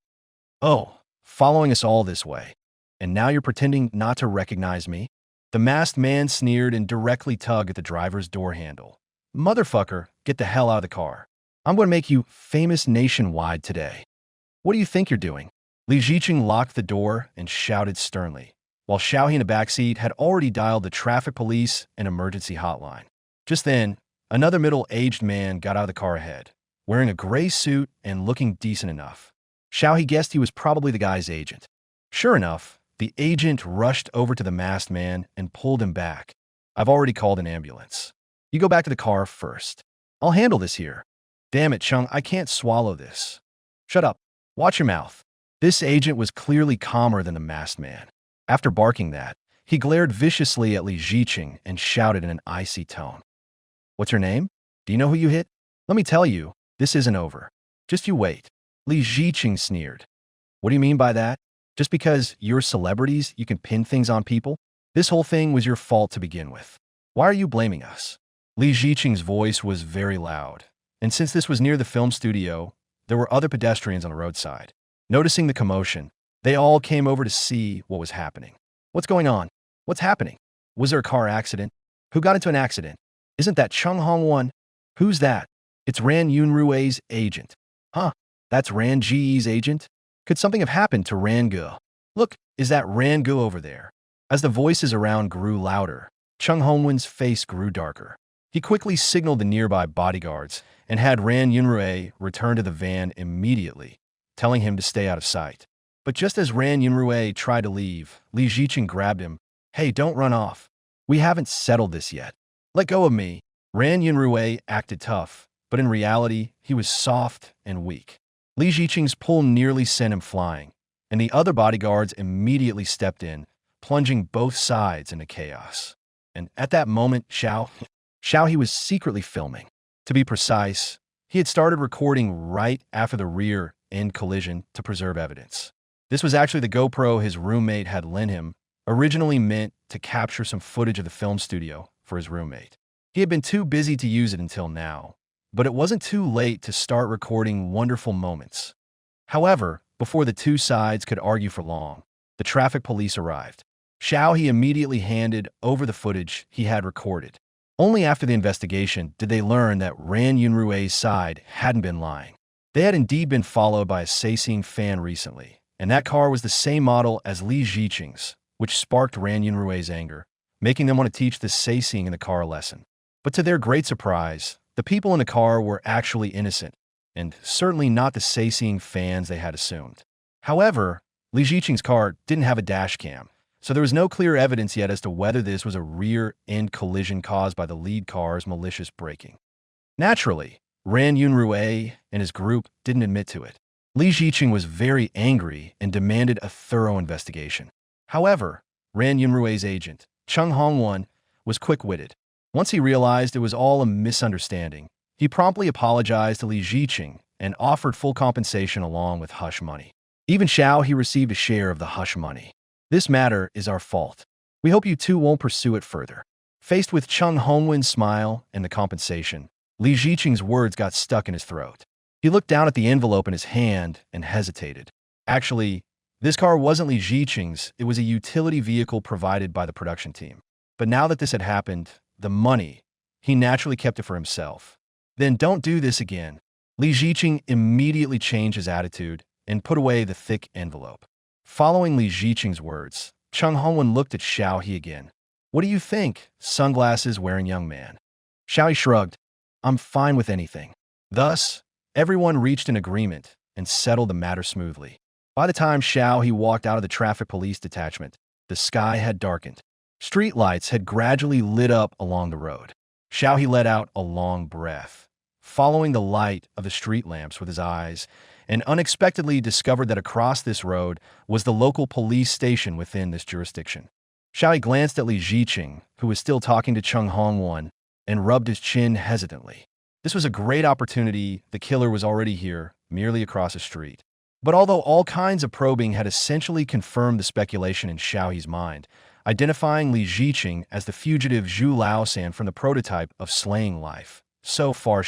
Oh, following us all this way. And now you're pretending not to recognize me? The masked man sneered and directly tugged at the driver's door handle. Motherfucker, get the hell out of the car. I'm going to make you famous nationwide today. What do you think you're doing? Li Ziqing locked the door and shouted sternly, while Xiaohe in the backseat had already dialed the traffic police and emergency hotline. Just then, another middle-aged man got out of the car ahead, wearing a gray suit and looking decent enough. Xiaohe guessed he was probably the guy's agent. Sure enough, the agent rushed over to the masked man and pulled him back. I've already called an ambulance. You go back to the car first. I'll handle this here. Damn it, Chung, I can't swallow this. Shut up. Watch your mouth. This agent was clearly calmer than the masked man. After barking that, he glared viciously at Li Ziqing and shouted in an icy tone. What's your name? Do you know who you hit? Let me tell you, this isn't over. Just you wait. Li Ziqing sneered. What do you mean by that? Just because you're celebrities, you can pin things on people? This whole thing was your fault to begin with. Why are you blaming us? Li Ziqing's voice was very loud, and since this was near the film studio, there were other pedestrians on the roadside. Noticing the commotion, they all came over to see what was happening. What's going on? What's happening? Was there a car accident? Who got into an accident? Isn't that Chung Hong-won? Who's that? It's Ran Yunrui's agent. Huh? That's Ran Ji's agent? Could something have happened to Ran Gu? Look, is that Ran Gu over there? As the voices around grew louder, Chung Hong-won's face grew darker. He quickly signaled the nearby bodyguards and had Ran Yunrui return to the van immediately, telling him to stay out of sight. But just as Ran Yunrui tried to leave, Li Ziqing grabbed him. Hey, don't run off. We haven't settled this yet. Let go of me. Ran Yunrui acted tough, but in reality, he was soft and weak. Li Ziqing's pull nearly sent him flying, and the other bodyguards immediately stepped in, plunging both sides into chaos. And at that moment, Xiaohe was secretly filming. To be precise, he had started recording right after the rear-end collision to preserve evidence. This was actually the GoPro his roommate had lent him, originally meant to capture some footage of the film studio for his roommate. He had been too busy to use it until now, but it wasn't too late to start recording wonderful moments. However, before the two sides could argue for long, the traffic police arrived. Xiaohe immediately handed over the footage he had recorded. Only after the investigation did they learn that Ran Yunrui's side hadn't been lying. They had indeed been followed by a Seising fan recently, and that car was the same model as Li Ziqing's, which sparked Ran Yunrui's anger, making them want to teach the Seising in the car a lesson. But to their great surprise, the people in the car were actually innocent, and certainly not the Seising fans they had assumed. However, Li Ziqing's car didn't have a dash cam, so there was no clear evidence yet as to whether this was a rear-end collision caused by the lead car's malicious braking. Naturally, Ran Yunrui and his group didn't admit to it. Li Ziqing was very angry and demanded a thorough investigation. However, Ran Yunrui's agent, Chung Hong-won, was quick-witted. Once he realized it was all a misunderstanding, he promptly apologized to Li Ziqing and offered full compensation along with hush money. Even Xiaohe received a share of the hush money. This matter is our fault. We hope you two won't pursue it further. Faced with Chung Hong-won's smile and the compensation, Li Ziqing's words got stuck in his throat. He looked down at the envelope in his hand and hesitated. Actually, this car wasn't Li Ziqing's, it was a utility vehicle provided by the production team. But now that this had happened, the money, he naturally kept it for himself. Then don't do this again. Li Ziqing immediately changed his attitude and put away the thick envelope. Following Li Ziqing's words, Chung Hong-won looked at Xiaohe again. What do you think, sunglasses-wearing young man? Xiaohe shrugged. I'm fine with anything. Thus, everyone reached an agreement and settled the matter smoothly. By the time Xiaohe walked out of the traffic police detachment, the sky had darkened. Street lights had gradually lit up along the road. Xiaohe let out a long breath, following the light of the street lamps with his eyes, and unexpectedly discovered that across this road was the local police station within this jurisdiction. Xiaohe glanced at Li Ziqing, who was still talking to Chung Hong-won, and rubbed his chin hesitantly. This was a great opportunity. The killer was already here, merely across the street. But although all kinds of probing had essentially confirmed the speculation in Xiaohe's mind, identifying Li Ziqing as the fugitive Zhu Laosan from the prototype of slaying life, so far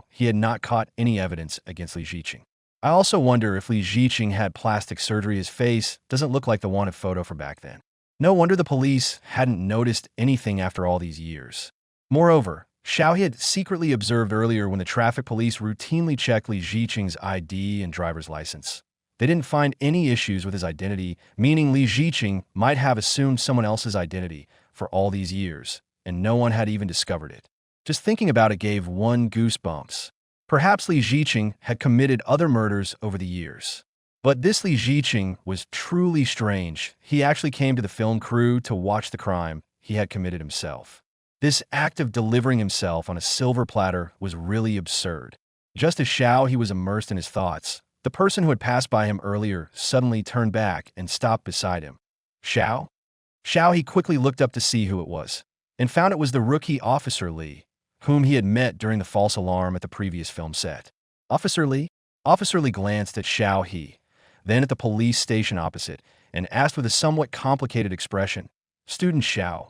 he had not caught any evidence against Li Ziqing. I also wonder if Li Ziqing had plastic surgery. His face doesn't look like the wanted photo from back then. No wonder the police hadn't noticed anything after all these years. Moreover, Xiaohe had secretly observed earlier when the traffic police routinely checked Li Ziqing's ID and driver's license. They didn't find any issues with his identity, meaning Li Ziqing might have assumed someone else's identity for all these years, and no one had even discovered it. Just thinking about it gave one goosebumps. Perhaps Li Ziqing had committed other murders over the years. But this Li Ziqing was truly strange. He actually came to the film crew to watch the crime he had committed himself. This act of delivering himself on a silver platter was really absurd. Just as Xiao was immersed in his thoughts, the person who had passed by him earlier suddenly turned back and stopped beside him. Xiao? He quickly looked up to see who it was, and found it was the rookie Officer Li, whom he had met during the false alarm at the previous film set. Officer Li? Officer Li glanced at Xiao, then at the police station opposite, and asked with a somewhat complicated expression, "Student Xiao,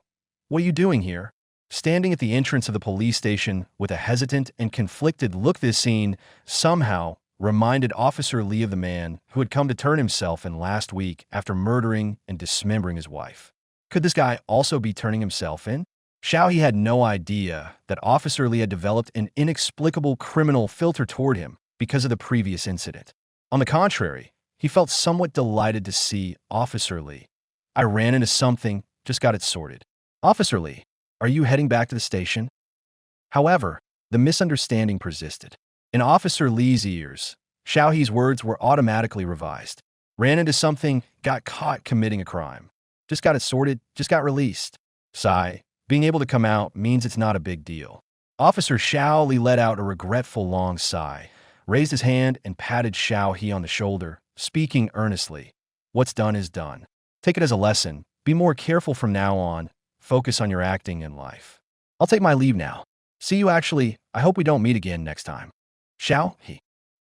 what are you doing here?" Standing at the entrance of the police station with a hesitant and conflicted look, this scene somehow reminded Officer Li of the man who had come to turn himself in last week after murdering and dismembering his wife. Could this guy also be turning himself in? Xiao had no idea that Officer Li had developed an inexplicable criminal filter toward him because of the previous incident. On the contrary, he felt somewhat delighted to see Officer Li. "I ran into something, just got it sorted." "Officer Li, are you heading back to the station?" However, the misunderstanding persisted. In Officer Li's ears, Xiaohe's words were automatically revised. "Ran into something, got caught committing a crime. Just got it sorted, just got released." Sigh. Being able to come out means it's not a big deal. Officer Xiao Li let out a regretful long sigh, raised his hand and patted Xiao on the shoulder, speaking earnestly. "What's done is done. Take it as a lesson. Be more careful from now on. Focus on your acting in life. I'll take my leave now. See you actually. I hope we don't meet again next time." Xiao?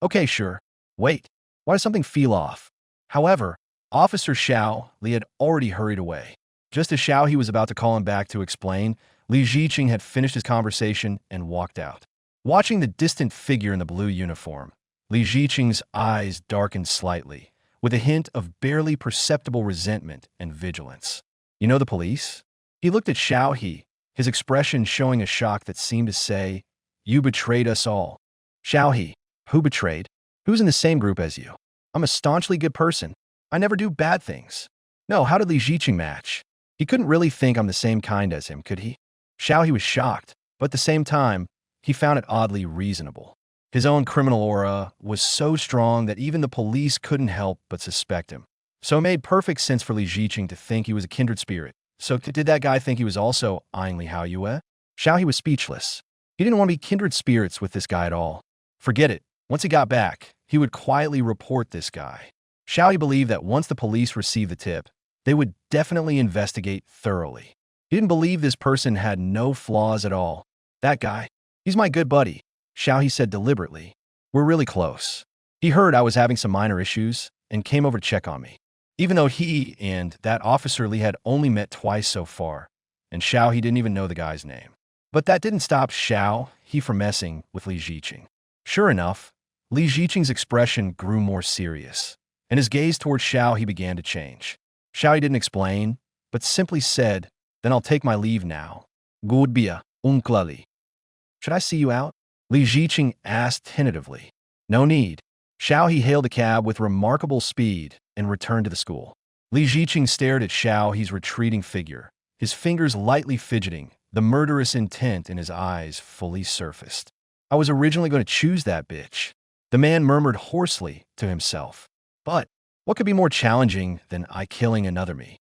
"Okay, sure. Wait. Why does something feel off?" However, Officer Xiao Li had already hurried away. Just as Xiao was about to call him back to explain, Li Ziqing had finished his conversation and walked out. Watching the distant figure in the blue uniform, Li Ziqing's eyes darkened slightly, with a hint of barely perceptible resentment and vigilance. "You know the police?" He looked at Xiao, his expression showing a shock that seemed to say, "You betrayed us all." "Xiao, who betrayed? Who's in the same group as you? I'm a staunchly good person. I never do bad things." "No, how did Li Ziqing match? He couldn't really think I'm the same kind as him, could he?" Xiao was shocked, but at the same time, he found it oddly reasonable. His own criminal aura was so strong that even the police couldn't help but suspect him. So it made perfect sense for Li Ziqing to think he was a kindred spirit. So did that guy think he was also eyeing Li Haoyue? Xiao was speechless. He didn't want to be kindred spirits with this guy at all. Forget it. Once he got back, he would quietly report this guy. Xiao believed that once the police received the tip, they would definitely investigate thoroughly. He didn't believe this person had no flaws at all. "That guy, he's my good buddy," Xiao said deliberately. "We're really close. He heard I was having some minor issues and came over to check on me." Even though he and that Officer Li had only met twice so far, and Xiao didn't even know the guy's name. But that didn't stop Xiao from messing with Li Ziqing. Sure enough, Li Ziqing's expression grew more serious, and his gaze toward Xiao began to change. Xiao didn't explain, but simply said, "Then I'll take my leave now. Goodbye, Uncle Li." "Should I see you out?" Li Ziqing asked tentatively. "No need." Xiao hailed a cab with remarkable speed and returned to the school. Li Ziqing stared at Xiao's retreating figure, his fingers lightly fidgeting, the murderous intent in his eyes fully surfaced. "I was originally going to choose that bitch," the man murmured hoarsely to himself. "But what could be more challenging than I killing another me?"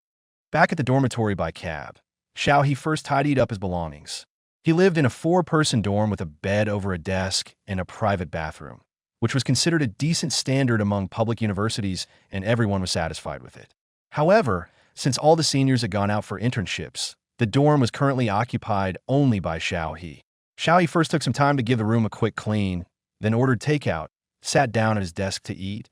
Back at the dormitory by cab, Xiao first tidied up his belongings. He lived in a 4-person dorm with a bed over a desk and a private bathroom, which was considered a decent standard among public universities, and everyone was satisfied with it. However, since all the seniors had gone out for internships, the dorm was currently occupied only by Xiao. Xiaoyi first took some time to give the room a quick clean, then ordered takeout, sat down at his desk to eat,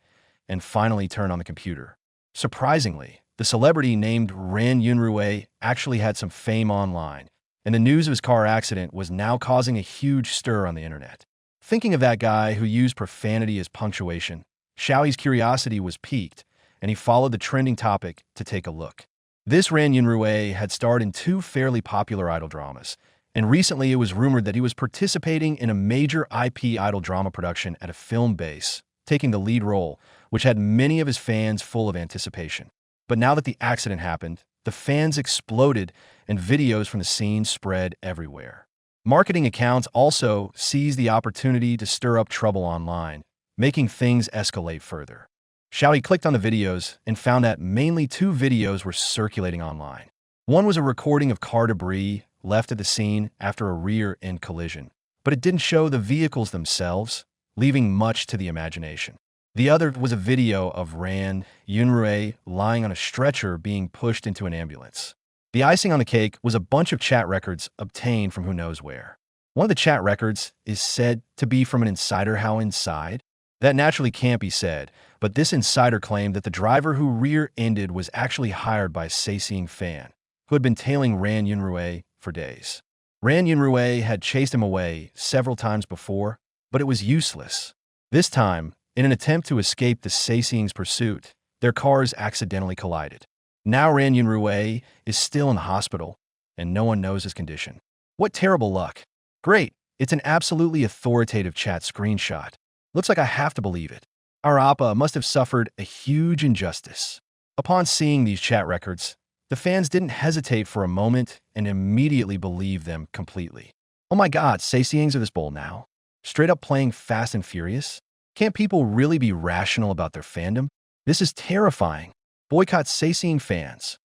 and finally turned on the computer. Surprisingly, the celebrity named Ran Yunrui actually had some fame online, and the news of his car accident was now causing a huge stir on the internet. Thinking of that guy who used profanity as punctuation, Xiaoyi's curiosity was piqued, and he followed the trending topic to take a look. This Ran Yunrui had starred in two fairly popular idol dramas, and recently it was rumored that he was participating in a major IP idol drama production at a film base, taking the lead role, which had many of his fans full of anticipation. But now that the accident happened, the fans exploded and videos from the scene spread everywhere. Marketing accounts also seized the opportunity to stir up trouble online, making things escalate further. Xiaoyi clicked on the videos and found that mainly two videos were circulating online. One was a recording of car debris left at the scene after a rear-end collision, but it didn't show the vehicles themselves, leaving much to the imagination. The other was a video of Ran Yunrui lying on a stretcher being pushed into an ambulance. The icing on the cake was a bunch of chat records obtained from who knows where. One of the chat records is said to be from an insider. How inside? That naturally can't be said, but this insider claimed that the driver who rear-ended was actually hired by a Seising fan, who had been tailing Ran Yunrui for days. Ran Yunrui had chased him away several times before, but it was useless. This time, in an attempt to escape the Seising's pursuit, their cars accidentally collided. Now Ran Yunrui is still in the hospital, and no one knows his condition. What terrible luck. Great, it's an absolutely authoritative chat screenshot. Looks like I have to believe it. Our Appa must have suffered a huge injustice. Upon seeing these chat records, the fans didn't hesitate for a moment and immediately believed them completely. Oh my god, Seisings are this bold now? Straight up playing Fast and Furious? Can't people really be rational about their fandom? This is terrifying. Boycott Seising fans.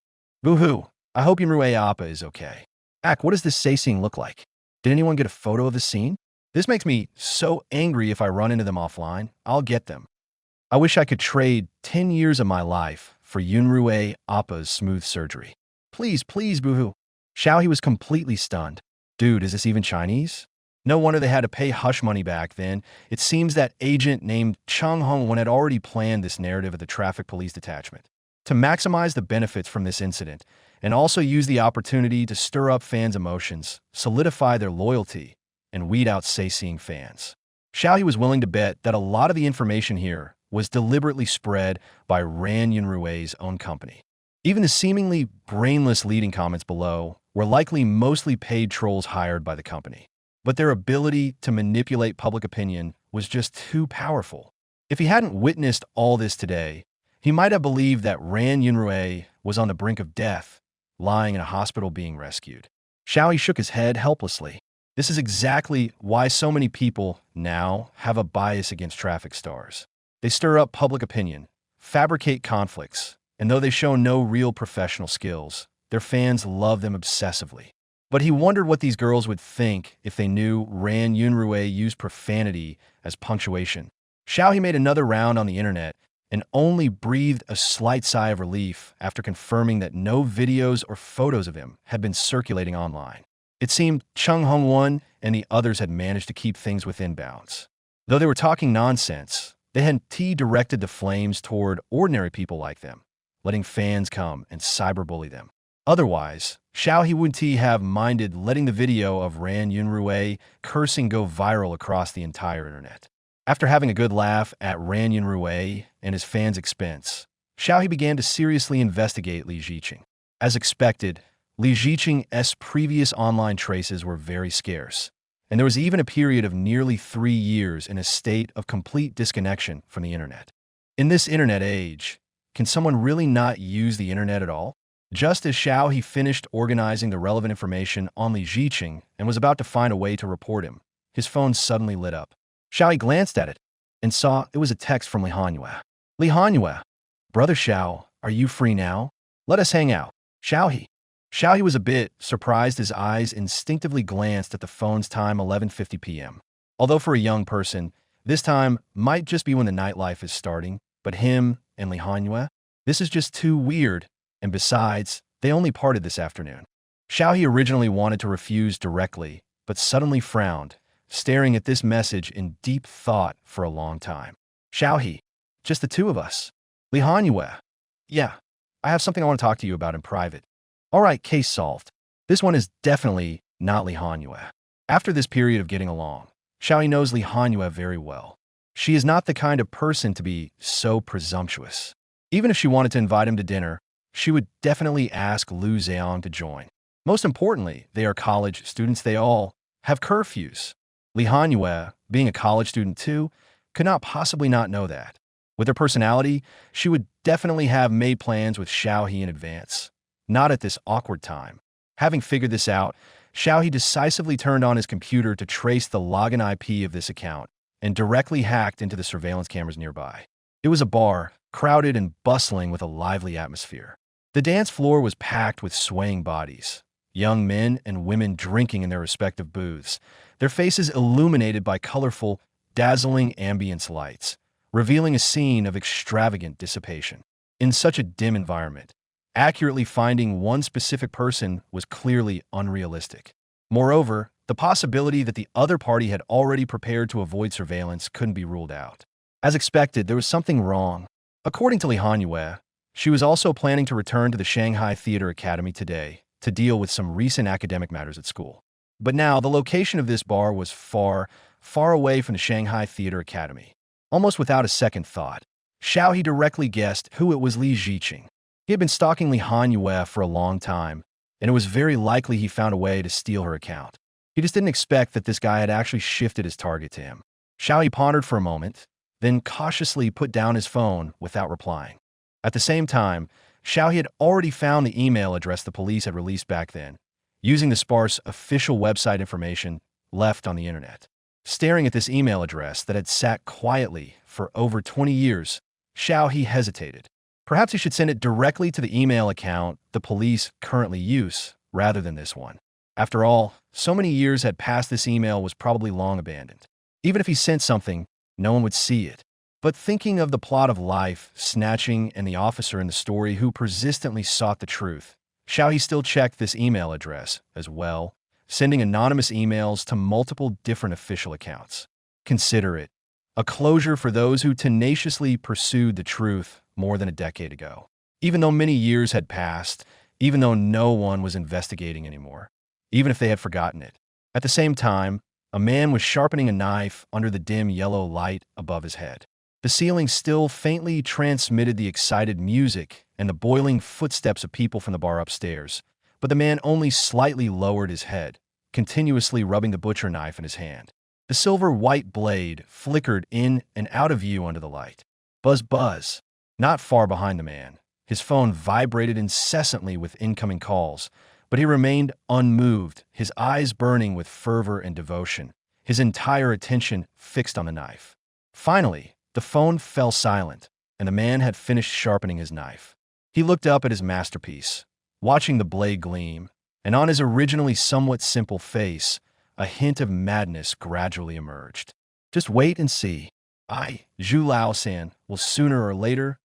Boo-hoo. I hope Yunrui Appa is okay. What does this Seising look like? Did anyone get a photo of the scene? This makes me so angry. If I run into them offline, I'll get them. I wish I could trade 10 years of my life for Yunrui Appa's smooth surgery. Please, please, boo-hoo. Xiaoyi was completely stunned. Dude, is this even Chinese? No wonder they had to pay hush money back then. It seems that agent named Cheng Hongwen had already planned this narrative at the traffic police detachment to maximize the benefits from this incident and also use the opportunity to stir up fans' emotions, solidify their loyalty, and weed out Seising fans. Xiaoyi was willing to bet that a lot of the information here was deliberately spread by Ran Yunrui's own company. Even the seemingly brainless leading comments below were likely mostly paid trolls hired by the company. But their ability to manipulate public opinion was just too powerful. If he hadn't witnessed all this today, he might have believed that Ran Yunrui was on the brink of death, lying in a hospital being rescued. Xiaoyi shook his head helplessly. This is exactly why so many people now have a bias against traffic stars. They stir up public opinion, fabricate conflicts, and though they show no real professional skills, their fans love them obsessively. But he wondered what these girls would think if they knew Ran Yunrui used profanity as punctuation. Xiaoyi made another round on the internet and only breathed a slight sigh of relief after confirming that no videos or photos of him had been circulating online. It seemed Cheng Hongwen and the others had managed to keep things within bounds. Though they were talking nonsense, they had directed the flames toward ordinary people like them, letting fans come and cyberbully them. Otherwise, Xiaoyi wouldn't have minded letting the video of Ran Yunrui cursing go viral across the entire internet. After having a good laugh at Ran Yunrui and his fans' expense, Xiaoyi began to seriously investigate Li Ziqing. As expected, Li Ziqing's previous online traces were very scarce, and there was even a period of nearly 3 years in a state of complete disconnection from the internet. In this internet age, can someone really not use the internet at all? Just as Xiaoyi finished organizing the relevant information on Li Ziqing and was about to find a way to report him, his phone suddenly lit up. Xiaoyi glanced at it and saw it was a text from Li Hanyue. Li Hanyue, Brother Xiao, are you free now? Let us hang out. Xiaoyi. Xiaoyi was a bit surprised. His eyes instinctively glanced at the phone's time, 11:50 p.m. Although for a young person, this time might just be when the nightlife is starting, but him and Li Hanyue, this is just too weird. And besides, they only parted this afternoon. Xiaoyi originally wanted to refuse directly, but suddenly frowned, staring at this message in deep thought for a long time. Xiaohe, just the two of us. Li Hanyue. Yeah, I have something I want to talk to you about in private. All right, case solved. This one is definitely not Li Hanyue. After this period of getting along, Xiaohe knows Li Hanyue very well. She is not the kind of person to be so presumptuous. Even if she wanted to invite him to dinner, she would definitely ask Lu Zheong to join. Most importantly, they are college students. They all have curfews. Li Hanyue, being a college student too, could not possibly not know that. With her personality, she would definitely have made plans with Xiaohe in advance. Not at this awkward time. Having figured this out, Xiaohe decisively turned on his computer to trace the login IP of this account and directly hacked into the surveillance cameras nearby. It was a bar, crowded and bustling with a lively atmosphere. The dance floor was packed with swaying bodies, young men and women drinking in their respective booths, their faces illuminated by colorful, dazzling ambience lights, revealing a scene of extravagant dissipation. In such a dim environment, accurately finding one specific person was clearly unrealistic. Moreover, the possibility that the other party had already prepared to avoid surveillance couldn't be ruled out. As expected, there was something wrong. According to Li Hanyue, she was also planning to return to the Shanghai Theater Academy today to deal with some recent academic matters at school. But now, the location of this bar was far, far away from the Shanghai Theater Academy. Almost without a second thought, Xiaohe directly guessed who it was. Li Ziqing. He had been stalking Li Hanyue for a long time, and it was very likely he found a way to steal her account. He just didn't expect that this guy had actually shifted his target to him. Xiaohe pondered for a moment, then cautiously put down his phone without replying. At the same time, Xiaohe had already found the email address the police had released back then, using the sparse official website information left on the internet. Staring at this email address that had sat quietly for over 20 years, Xiaohe hesitated. Perhaps he should send it directly to the email account the police currently use, rather than this one. After all, so many years had passed, this email was probably long abandoned. Even if he sent something, no one would see it. But thinking of the plot of life, snatching, and the officer in the story who persistently sought the truth, Xiaohe still checked this email address as well, sending anonymous emails to multiple different official accounts. Consider it a closure for those who tenaciously pursued the truth more than a decade ago. Even though many years had passed, even though no one was investigating anymore, even if they had forgotten it. At the same time, a man was sharpening a knife under the dim yellow light above his head. The ceiling still faintly transmitted the excited music and the boiling footsteps of people from the bar upstairs, but the man only slightly lowered his head, continuously rubbing the butcher knife in his hand. The silver-white blade flickered in and out of view under the light. Buzz, buzz. Not far behind the man, his phone vibrated incessantly with incoming calls, but he remained unmoved, his eyes burning with fervor and devotion, his entire attention fixed on the knife. Finally, the phone fell silent, and the man had finished sharpening his knife. He looked up at his masterpiece, watching the blade gleam, and on his originally somewhat simple face, a hint of madness gradually emerged. Just wait and see. Zhu Lao-san, will sooner or later,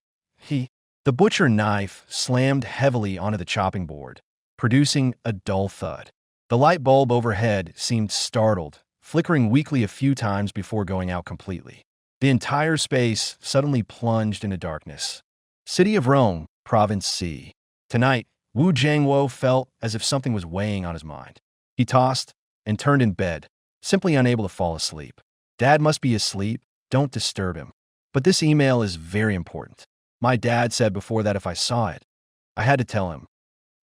The butcher knife slammed heavily onto the chopping board, producing a dull thud. The light bulb overhead seemed startled, flickering weakly a few times before going out completely. The entire space suddenly plunged into darkness. City of Rome, Province C. Tonight, Wu Jiangwo felt as if something was weighing on his mind. He tossed and turned in bed, simply unable to fall asleep. Dad must be asleep. Don't disturb him. But this email is very important. My dad said before that if I saw it, I had to tell him.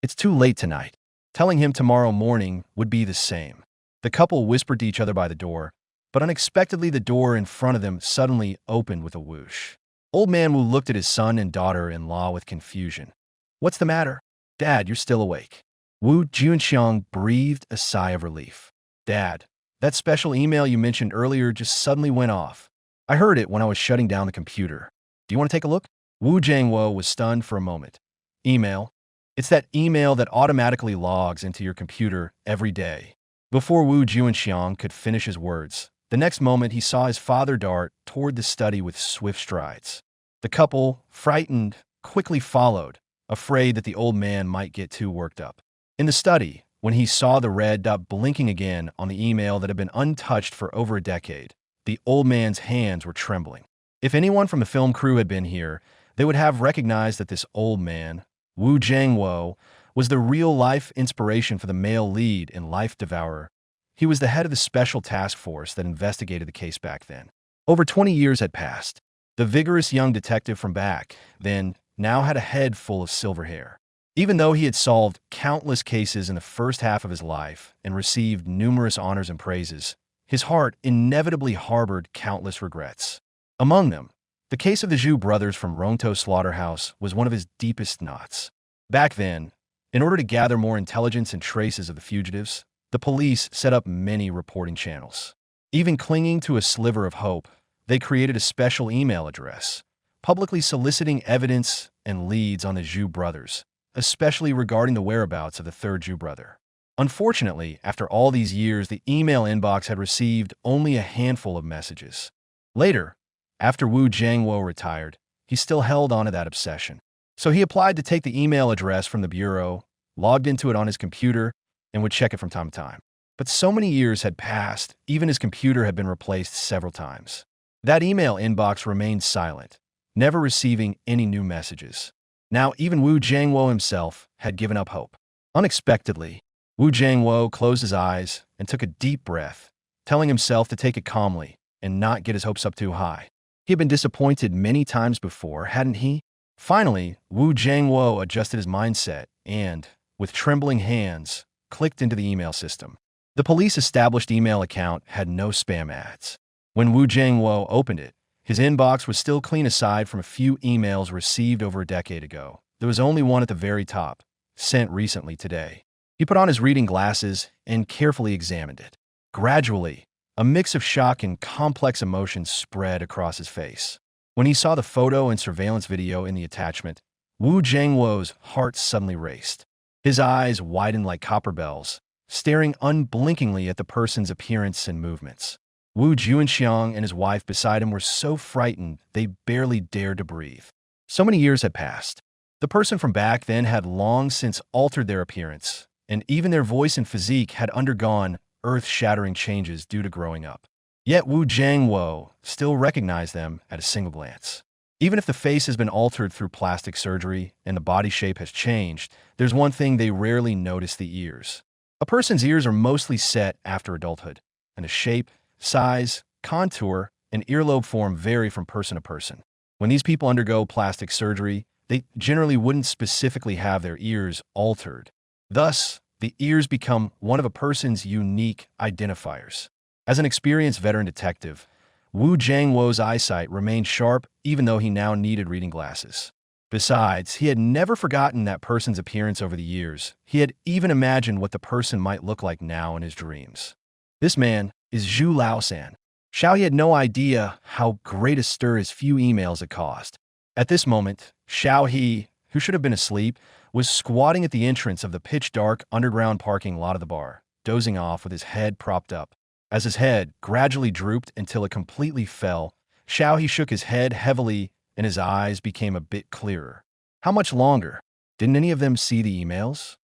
It's too late tonight. Telling him tomorrow morning would be the same. The couple whispered to each other by the door, but unexpectedly the door in front of them suddenly opened with a whoosh. Old Man Wu looked at his son and daughter-in-law with confusion. What's the matter? Dad, you're still awake. Wu Junxiang breathed a sigh of relief. Dad, that special email you mentioned earlier just suddenly went off. I heard it when I was shutting down the computer. Do you want to take a look? Wu Jiangwo was stunned for a moment. Email? It's that email that automatically logs into your computer every day. Before Wu Junxiang could finish his words, the next moment he saw his father dart toward the study with swift strides. The couple, frightened, quickly followed, afraid that the old man might get too worked up. In the study, when he saw the red dot blinking again on the email that had been untouched for over a decade. The old man's hands were trembling. If anyone from the film crew had been here, they would have recognized that this old man, Wu Jiangwo, was the real-life inspiration for the male lead in Life Devourer. He was the head of the special task force that investigated the case back then. Over 20 years had passed. The vigorous young detective from back then now had a head full of silver hair. Even though he had solved countless cases in the first half of his life and received numerous honors and praises, his heart inevitably harbored countless regrets. Among them, the case of the Zhu brothers from Rongtou slaughterhouse was one of his deepest knots. Back then, in order to gather more intelligence and traces of the fugitives, the police set up many reporting channels. Even clinging to a sliver of hope, they created a special email address, publicly soliciting evidence and leads on the Zhu brothers, especially regarding the whereabouts of the third Zhu brother. Unfortunately, after all these years, the email inbox had received only a handful of messages. Later, after Wu Jiangwo retired, he still held on to that obsession. So he applied to take the email address from the bureau, logged into it on his computer, and would check it from time to time. But so many years had passed, even his computer had been replaced several times. That email inbox remained silent, never receiving any new messages. Now, even Wu Jiangwo himself had given up hope. Unexpectedly, Wu Jiangwo closed his eyes and took a deep breath, telling himself to take it calmly and not get his hopes up too high. He had been disappointed many times before, hadn't he? Finally, Wu Jiangwo adjusted his mindset and, with trembling hands, clicked into the email system. The police-established email account had no spam ads. When Wu Jiangwo opened it, his inbox was still clean aside from a few emails received over a decade ago. There was only one at the very top, sent recently today. He put on his reading glasses and carefully examined it. Gradually, a mix of shock and complex emotions spread across his face. When he saw the photo and surveillance video in the attachment, Wu Jiangwo's heart suddenly raced. His eyes widened like copper bells, staring unblinkingly at the person's appearance and movements. Wu Juanxiang and his wife beside him were so frightened they barely dared to breathe. So many years had passed. The person from back then had long since altered their appearance, and even their voice and physique had undergone earth-shattering changes due to growing up. Yet Wu Jiangwo still recognized them at a single glance. Even if the face has been altered through plastic surgery and the body shape has changed, there's one thing they rarely notice: the ears. A person's ears are mostly set after adulthood, and the shape, size, contour, and earlobe form vary from person to person. When these people undergo plastic surgery, they generally wouldn't specifically have their ears altered. Thus, the ears become one of a person's unique identifiers. As an experienced veteran detective, Wu Jiangwo's eyesight remained sharp even though he now needed reading glasses. Besides, he had never forgotten that person's appearance over the years. He had even imagined what the person might look like now in his dreams. This man is Zhu Laosan. Xiao He had no idea how great a stir his few emails had caused. At this moment, Xiao He, who should have been asleep, was squatting at the entrance of the pitch-dark underground parking lot of the bar, dozing off with his head propped up. As his head gradually drooped until it completely fell, Xiao He shook his head heavily and his eyes became a bit clearer. How much longer? Didn't any of them see the emails?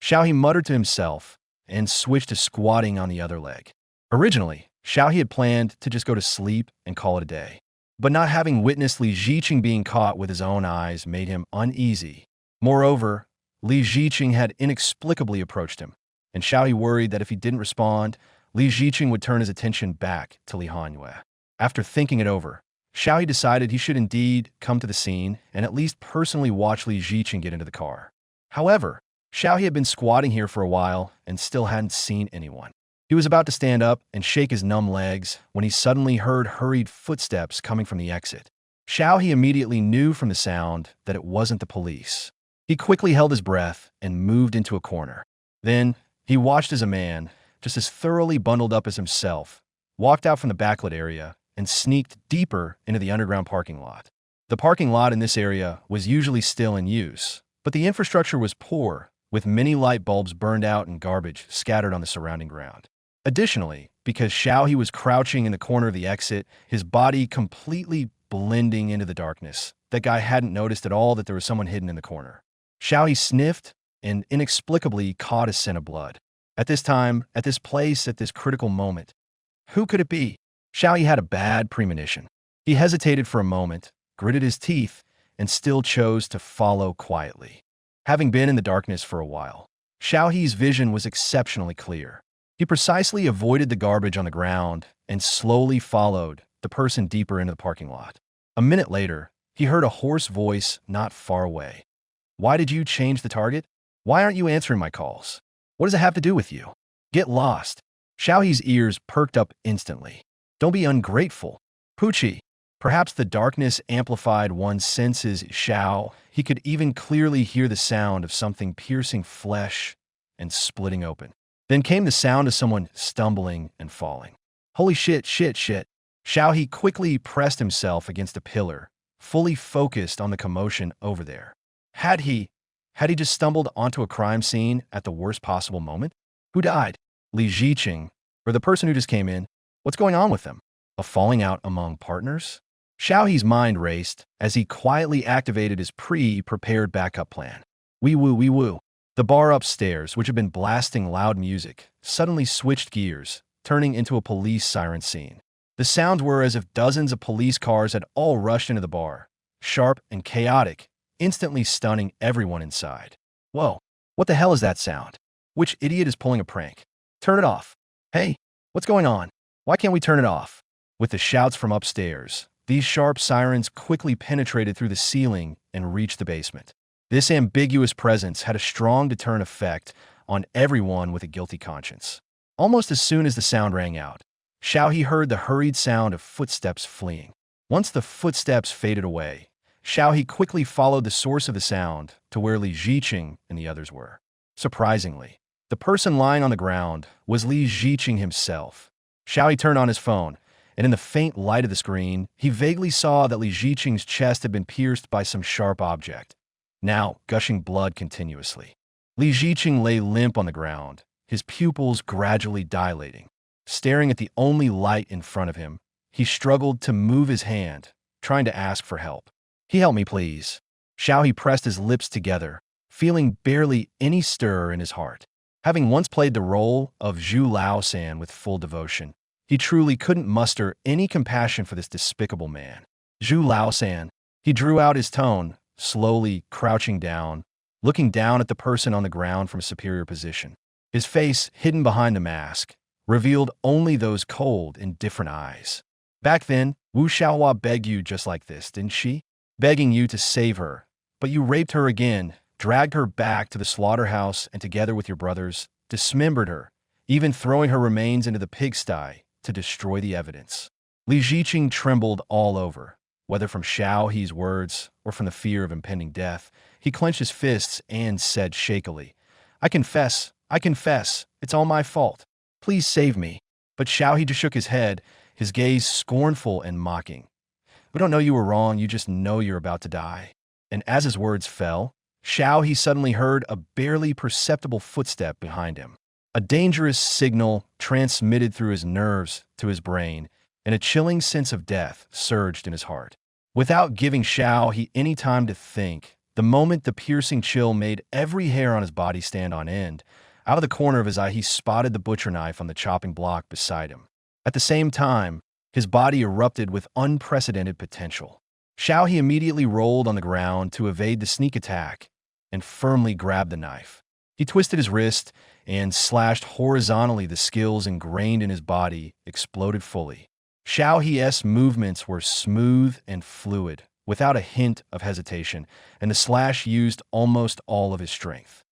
Xiao He muttered to himself and switched to squatting on the other leg. Originally, Xiao He had planned to just go to sleep and call it a day. But not having witnessed Li Ziqing being caught with his own eyes made him uneasy. Moreover, Li Ziqing had inexplicably approached him, and Xiao He worried that if he didn't respond, Li Ziqing would turn his attention back to Li Hanyue. After thinking it over, Xiao He decided he should indeed come to the scene and at least personally watch Li Ziqing get into the car. However, Xiao He had been squatting here for a while and still hadn't seen anyone. He was about to stand up and shake his numb legs when he suddenly heard hurried footsteps coming from the exit. Xiao He immediately knew from the sound that it wasn't the police. He quickly held his breath and moved into a corner. Then, he watched as a man, just as thoroughly bundled up as himself, walked out from the backlit area and sneaked deeper into the underground parking lot. The parking lot in this area was usually still in use, but the infrastructure was poor, with many light bulbs burned out and garbage scattered on the surrounding ground. Additionally, because Xiao He was crouching in the corner of the exit, his body completely blending into the darkness, that guy hadn't noticed at all that there was someone hidden in the corner. Xiao He sniffed and inexplicably caught a scent of blood. At this time, at this place, at this critical moment, who could it be? Xiaoyi had a bad premonition. He hesitated for a moment, gritted his teeth, and still chose to follow quietly. Having been in the darkness for a while, Xiaoyi's vision was exceptionally clear. He precisely avoided the garbage on the ground and slowly followed the person deeper into the parking lot. A minute later, he heard a hoarse voice not far away. "Why did you change the target? Why aren't you answering my calls? What does it have to do with you? Get lost." Xiaoyi's ears perked up instantly. "Don't be ungrateful. Pucci." Perhaps the darkness amplified one's senses. Xiao, he could even clearly hear the sound of something piercing flesh and splitting open. Then came the sound of someone stumbling and falling. Holy shit, shit, shit. Xiao he quickly pressed himself against a pillar, fully focused on the commotion over there. Had he just stumbled onto a crime scene at the worst possible moment? Who died? Li Ziqing, or the person who just came in? What's going on with them? A falling out among partners? Xiaoyi's mind raced as he quietly activated his pre-prepared backup plan. Wee woo, wee woo. The bar upstairs, which had been blasting loud music, suddenly switched gears, turning into a police siren scene. The sounds were as if dozens of police cars had all rushed into the bar, sharp and chaotic, instantly stunning everyone inside. Whoa, what the hell is that sound? Which idiot is pulling a prank? Turn it off. Hey, what's going on? Why can't we turn it off? With the shouts from upstairs, these sharp sirens quickly penetrated through the ceiling and reached the basement. This ambiguous presence had a strong deterrent effect on everyone with a guilty conscience. Almost as soon as the sound rang out, Xiaoyi heard the hurried sound of footsteps fleeing. Once the footsteps faded away, Xiaoyi quickly followed the source of the sound to where Li Ziqing and the others were. Surprisingly, the person lying on the ground was Li Ziqing himself. Xiaoyi turned on his phone, and in the faint light of the screen, he vaguely saw that Li Ziqing's chest had been pierced by some sharp object, now gushing blood continuously. Li Ziqing lay limp on the ground, his pupils gradually dilating. Staring at the only light in front of him, he struggled to move his hand, trying to ask for help. "He help me, please." Xiaoyi pressed his lips together, feeling barely any stir in his heart. Having once played the role of Zhu Laosan with full devotion, he truly couldn't muster any compassion for this despicable man. Zhu Laosan, he drew out his tone, slowly crouching down, looking down at the person on the ground from a superior position. His face, hidden behind the mask, revealed only those cold, indifferent eyes. "Back then, Wu Xiaohua begged you just like this, didn't she? Begging you to save her, but you raped her again, dragged her back to the slaughterhouse, and together with your brothers, dismembered her, even throwing her remains into the pigsty to destroy the evidence." Li Ziqing trembled all over, whether from Xiaoyi's words or from the fear of impending death. He clenched his fists and said shakily, I confess, it's all my fault. Please save me." But Xiaoyi just shook his head, his gaze scornful and mocking. "We don't know you were wrong, you just know you're about to die." And as his words fell, Xiaoyi suddenly heard a barely perceptible footstep behind him. A dangerous signal transmitted through his nerves to his brain, and a chilling sense of death surged in his heart. Without giving Xiaoyi any time to think, the moment the piercing chill made every hair on his body stand on end, out of the corner of his eye he spotted the butcher knife on the chopping block beside him. At the same time, his body erupted with unprecedented potential. Xiaoyi immediately rolled on the ground to evade the sneak attack and firmly grabbed the knife. He twisted his wrist and slashed horizontally. The skills ingrained in his body exploded fully. Xiaoyi's movements were smooth and fluid, without a hint of hesitation, and the slash used almost all of his strength.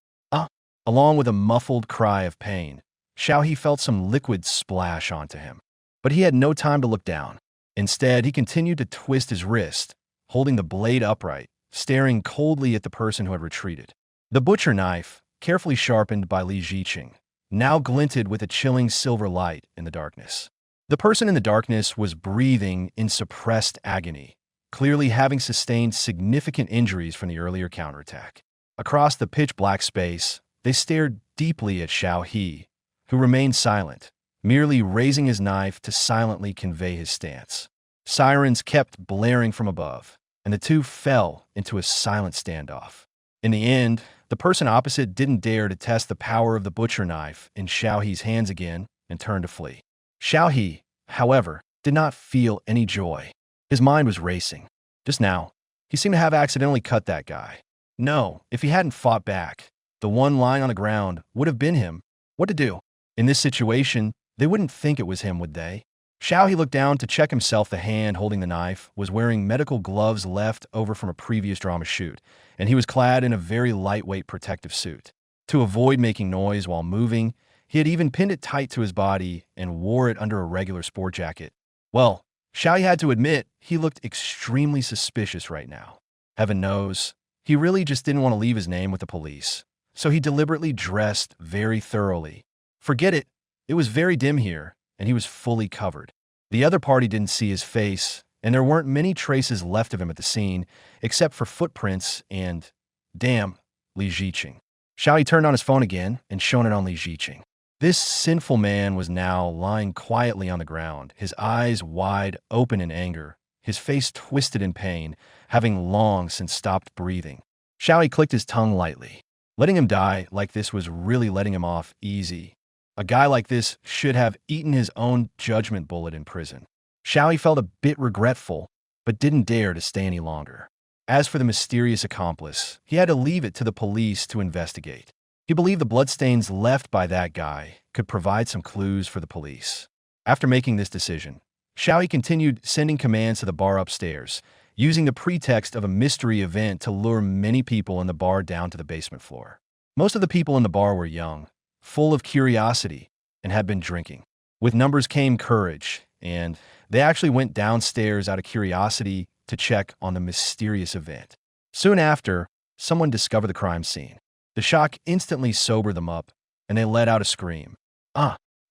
Along with a muffled cry of pain, Xiaoyi felt some liquid splash onto him. But he had no time to look down. Instead, he continued to twist his wrist, holding the blade upright, staring coldly at the person who had retreated. The butcher knife, carefully sharpened by Li Ziqing, now glinted with a chilling silver light in the darkness. The person in the darkness was breathing in suppressed agony, clearly having sustained significant injuries from the earlier counterattack. Across the pitch-black space, they stared deeply at Xiaoyi, who remained silent, merely raising his knife to silently convey his stance. Sirens kept blaring from above, and the two fell into a silent standoff. In the end, The person opposite didn't dare to test the power of the butcher knife in Xiao He's hands again and turned to flee. Xiao He, however, did not feel any joy. His mind was racing. Just now, he seemed to have accidentally cut that guy. No, if he hadn't fought back, the one lying on the ground would have been him. What to do? In this situation, they wouldn't think it was him, would they? Xiao He looked down to check himself. The hand holding the knife was wearing medical gloves left over from a previous drama shoot, and he was clad in a very lightweight protective suit. To avoid making noise while moving, he had even pinned it tight to his body and wore it under a regular sport jacket. Well, Xiao He had to admit he looked extremely suspicious right now. Heaven knows, he really just didn't want to leave his name with the police, so he deliberately dressed very thoroughly. Forget it, it was very dim here, and he was fully covered. The other party didn't see his face, and there weren't many traces left of him at the scene, except for footprints and, damn, Li Ziqing. Xiao He turned on his phone again and shone it on Li Ziqing. This sinful man was now lying quietly on the ground, his eyes wide open in anger, his face twisted in pain, having long since stopped breathing. Xiao He clicked his tongue lightly. Letting him die like this was really letting him off easy. A guy like this should have eaten his own judgment bullet in prison. Xiao He felt a bit regretful, but didn't dare to stay any longer. As for the mysterious accomplice, he had to leave it to the police to investigate. He believed the bloodstains left by that guy could provide some clues for the police. After making this decision, Xiao He continued sending commands to the bar upstairs, using the pretext of a mystery event to lure many people in the bar down to the basement floor. Most of the people in the bar were young, full of curiosity, and had been drinking. With numbers came courage, and they actually went downstairs out of curiosity to check on the mysterious event. Soon after, someone discovered the crime scene. The shock instantly sobered them up, and they let out a scream.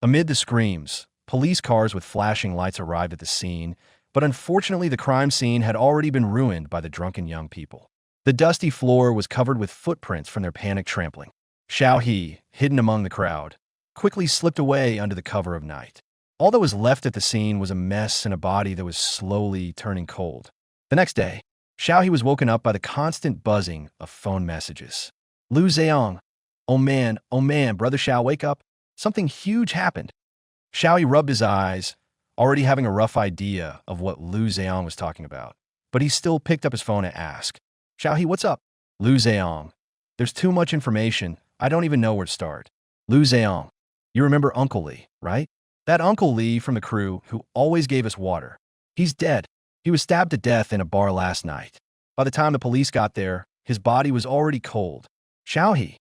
Amid the screams, police cars with flashing lights arrived at the scene, but unfortunately the crime scene had already been ruined by the drunken young people. The dusty floor was covered with footprints from their panicked trampling. Xiao He, hidden among the crowd, quickly slipped away under the cover of night. All that was left at the scene was a mess and a body that was slowly turning cold. The next day, Xiao He was woken up by the constant buzzing of phone messages. Lu Zheong. Oh man, brother Xiao, wake up. Something huge happened. Xiao He rubbed his eyes, already having a rough idea of what Lu Zheong was talking about. But he still picked up his phone and asked, Xiao He, what's up? Lu Zheong. There's too much information. I don't even know where to start. Lu Zheong. You remember Uncle Li, right? That Uncle Li from the crew who always gave us water. He's dead. He was stabbed to death in a bar last night. By the time the police got there, his body was already cold. Xiao He.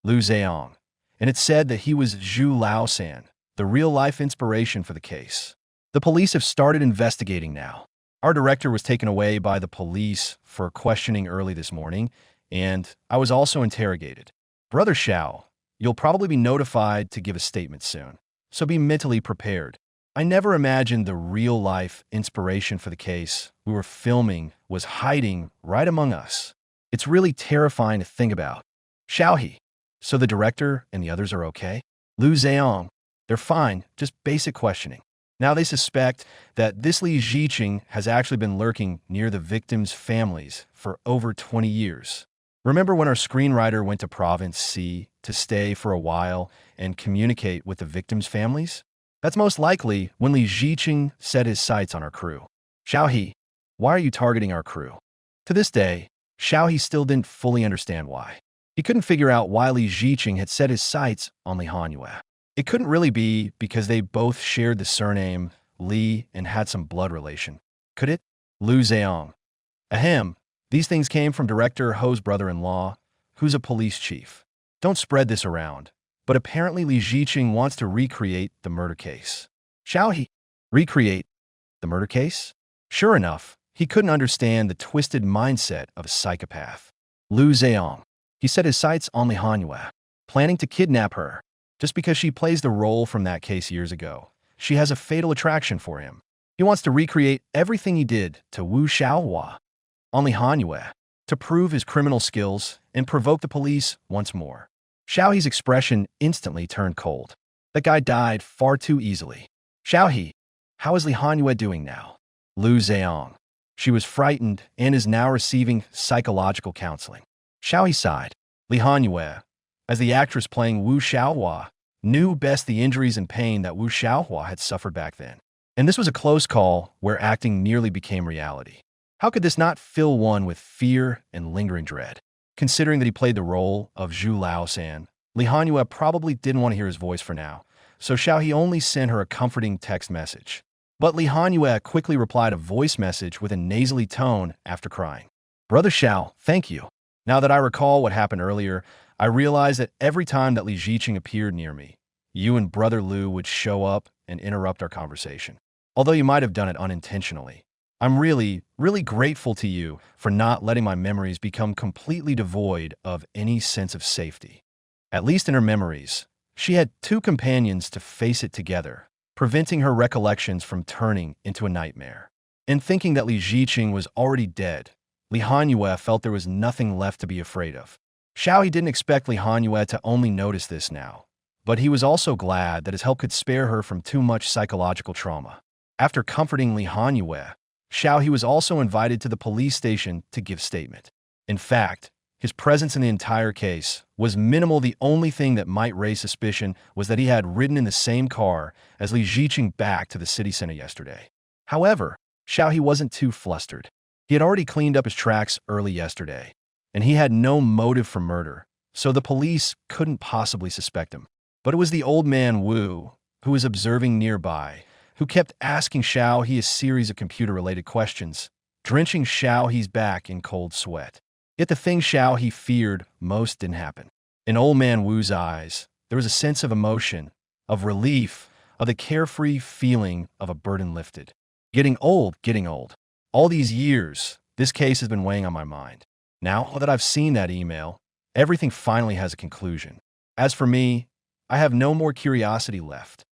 Lu Zheong. And it said that he was Zhu Laosan, the real-life inspiration for the case. The police have started investigating now. Our director was taken away by the police for questioning early this morning, and I was also interrogated. Brother Xiao, you'll probably be notified to give a statement soon, so be mentally prepared. I never imagined the real-life inspiration for the case we were filming was hiding right among us. It's really terrifying to think about. Xiao He. So the director and the others are okay? Lu Zheong. They're fine, just basic questioning. Now they suspect that this Li Ziqing has actually been lurking near the victims' families for over 20 years. Remember when our screenwriter went to Province C to stay for a while and communicate with the victims' families? That's most likely when Li Ziqing set his sights on our crew. Xiao He, why are you targeting our crew? To this day, Xiao He still didn't fully understand why. He couldn't figure out why Li Ziqing had set his sights on Li Hanyue. It couldn't really be because they both shared the surname Li and had some blood relation. Could it? Lu Zheong. Ahem. These things came from Director Ho's brother-in-law, who's a police chief. Don't spread this around, but apparently Li Ziqing wants to recreate the murder case. Xiao He. Recreate the murder case? Sure enough, he couldn't understand the twisted mindset of a psychopath. Lu Zheong. He set his sights on Li Hanyue, planning to kidnap her. Just because she plays the role from that case years ago, she has a fatal attraction for him. He wants to recreate everything he did to Wu Xiaohua on Li Hanyue to prove his criminal skills and provoke the police once more. Xiao He's expression instantly turned cold. That guy died far too easily. Xiao He, how is Li Hanyue doing now? Lu Zheong. She was frightened and is now receiving psychological counseling. Xiao He sighed. Li Hanyue, as the actress playing Wu Xiaohua, knew best the injuries and pain that Wu Xiaohua had suffered back then. And this was a close call where acting nearly became reality. How could this not fill one with fear and lingering dread? Considering that he played the role of Zhu Laosan, Li Hanyue probably didn't want to hear his voice for now, so Xiaohe only sent her a comforting text message. But Li Hanyue quickly replied a voice message with a nasally tone after crying. Brother Xiao, thank you. Now that I recall what happened earlier, I realize that every time that Li Ziqing appeared near me, you and Brother Liu would show up and interrupt our conversation. Although you might have done it unintentionally. I'm really grateful to you for not letting my memories become completely devoid of any sense of safety. At least in her memories, she had two companions to face it together, preventing her recollections from turning into a nightmare. And thinking that Li Ziqing was already dead, Li Hanyue felt there was nothing left to be afraid of. Xiaohe didn't expect Li Hanyue to only notice this now, but he was also glad that his help could spare her from too much psychological trauma. After comforting Li Hanyue, Xiaohe was also invited to the police station to give statement. In fact, his presence in the entire case was minimal. The only thing that might raise suspicion was that he had ridden in the same car as Li Ziqing back to the city center yesterday. However, Xiaohe wasn't too flustered. He had already cleaned up his tracks early yesterday, and he had no motive for murder, so the police couldn't possibly suspect him. But it was the old man Wu, who was observing nearby, who kept asking Xiaohe a series of computer-related questions, drenching Xiaohe's back in cold sweat. Yet the thing Xiaohe feared most didn't happen. In old man Wu's eyes, there was a sense of emotion, of relief, of the carefree feeling of a burden lifted. Getting old. All these years, this case has been weighing on my mind. Now that I've seen that email, everything finally has a conclusion. As for me, I have no more curiosity left.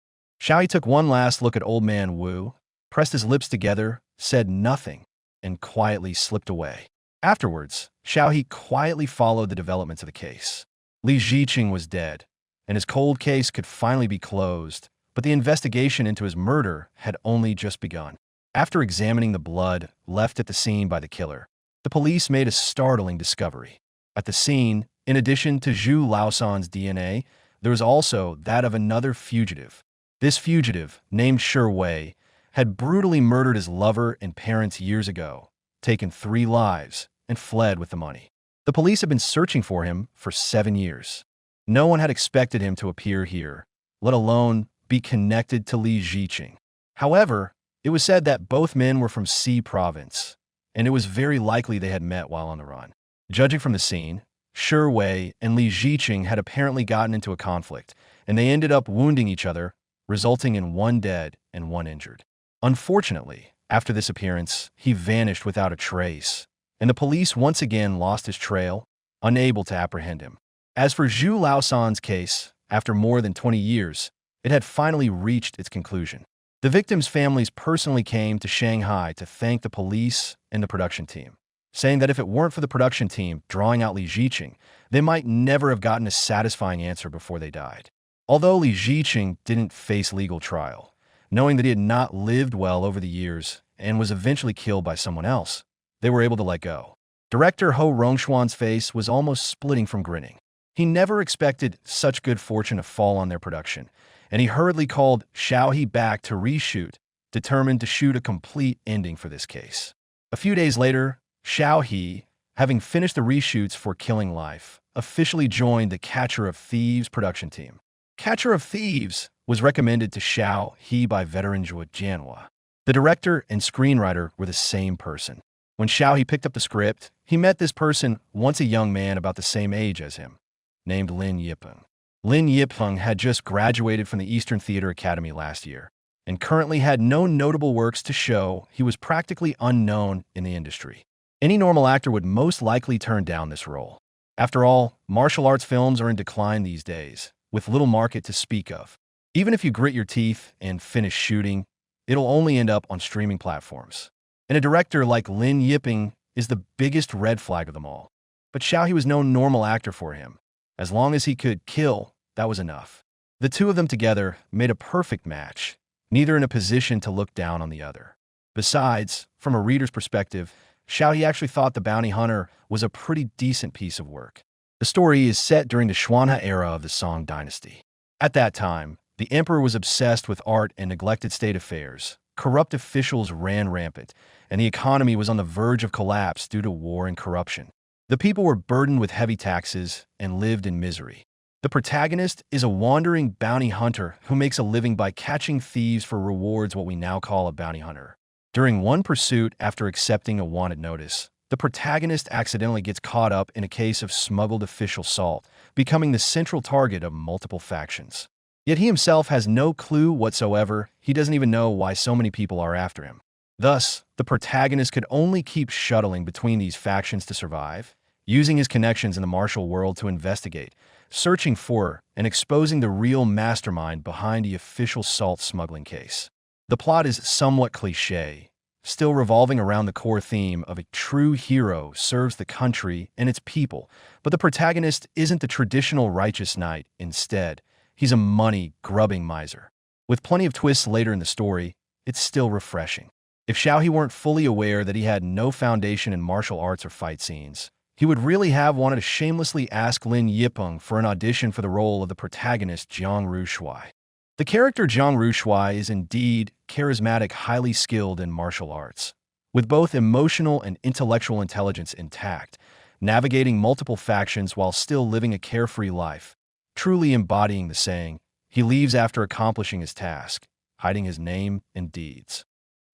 Xiaohe took one last look at old man Wu, pressed his lips together, said nothing, and quietly slipped away. Afterwards, Xiaohe quietly followed the developments of the case. Li Ziqing was dead, and his cold case could finally be closed, but the investigation into his murder had only just begun. After examining the blood left at the scene by the killer, the police made a startling discovery. At the scene, in addition to Zhu Laosan's DNA, there was also that of another fugitive. This fugitive, named Shi Wei, had brutally murdered his lover and parents years ago, taken 3 lives, and fled with the money. The police had been searching for him for 7 years. No one had expected him to appear here, let alone be connected to Li Ziqing. However, it was said that both men were from C province, and it was very likely they had met while on the run. Judging from the scene, Shi Wei and Li Ziqing had apparently gotten into a conflict, and they ended up wounding each other, resulting in 1 dead and 1 injured. Unfortunately, after this appearance, he vanished without a trace, and the police once again lost his trail, unable to apprehend him. As for Zhu Laosan's case, after more than 20 years, it had finally reached its conclusion. The victims' families personally came to Shanghai to thank the police and the production team, saying that if it weren't for the production team drawing out Li Ziqing, they might never have gotten a satisfying answer before they died. Although Li Ziqing didn't face legal trial, knowing that he had not lived well over the years and was eventually killed by someone else, they were able to let go. Director Ho Rongshuan's face was almost splitting from grinning. He never expected such good fortune to fall on their production, and he hurriedly called Xiaohe back to reshoot, determined to shoot a complete ending for this case. A few days later, Xiaohe, having finished the reshoots for Killing Life, officially joined the Catcher of Thieves production team. Catcher of Thieves was recommended to Xiaohe by veteran Zhuo Jianhua. The director and screenwriter were the same person. When Xiaohe picked up the script, he met this person, once a young man about the same age as him, named Lin Yipeng. Lin Yipeng had just graduated from the Eastern Theater Academy last year, and currently had no notable works to show. He was practically unknown in the industry. Any normal actor would most likely turn down this role. After all, martial arts films are in decline these days, with little market to speak of. Even if you grit your teeth and finish shooting, it'll only end up on streaming platforms. And a director like Lin Yipeng is the biggest red flag of them all. But Xiaohe was no normal actor for him. As long as he could kill, that was enough. The two of them together made a perfect match, neither in a position to look down on the other. Besides, from a reader's perspective, Xiaohe actually thought The Bounty Hunter was a pretty decent piece of work. The story is set during the Xuanhe era of the Song dynasty. At that time, the emperor was obsessed with art and neglected state affairs. Corrupt officials ran rampant, and the economy was on the verge of collapse due to war and corruption. The people were burdened with heavy taxes and lived in misery. The protagonist is a wandering bounty hunter who makes a living by catching thieves for rewards, what we now call a bounty hunter. During one pursuit after accepting a wanted notice, the protagonist accidentally gets caught up in a case of smuggled official salt, becoming the central target of multiple factions. Yet he himself has no clue whatsoever. He doesn't even know why so many people are after him. Thus, the protagonist could only keep shuttling between these factions to survive, using his connections in the martial world to investigate, searching for and exposing the real mastermind behind the official salt smuggling case. The plot is somewhat cliché, still revolving around the core theme of a true hero serves the country and its people, but the protagonist isn't the traditional righteous knight. Instead, he's a money-grubbing miser. With plenty of twists later in the story, it's still refreshing. If Xiaohe weren't fully aware that he had no foundation in martial arts or fight scenes, he would really have wanted to shamelessly ask Lin Yipeng for an audition for the role of the protagonist Jiang Rushui. The character Jiang Rushui is indeed charismatic, highly skilled in martial arts. With both emotional and intellectual intelligence intact, navigating multiple factions while still living a carefree life, truly embodying the saying, he leaves after accomplishing his task, hiding his name and deeds.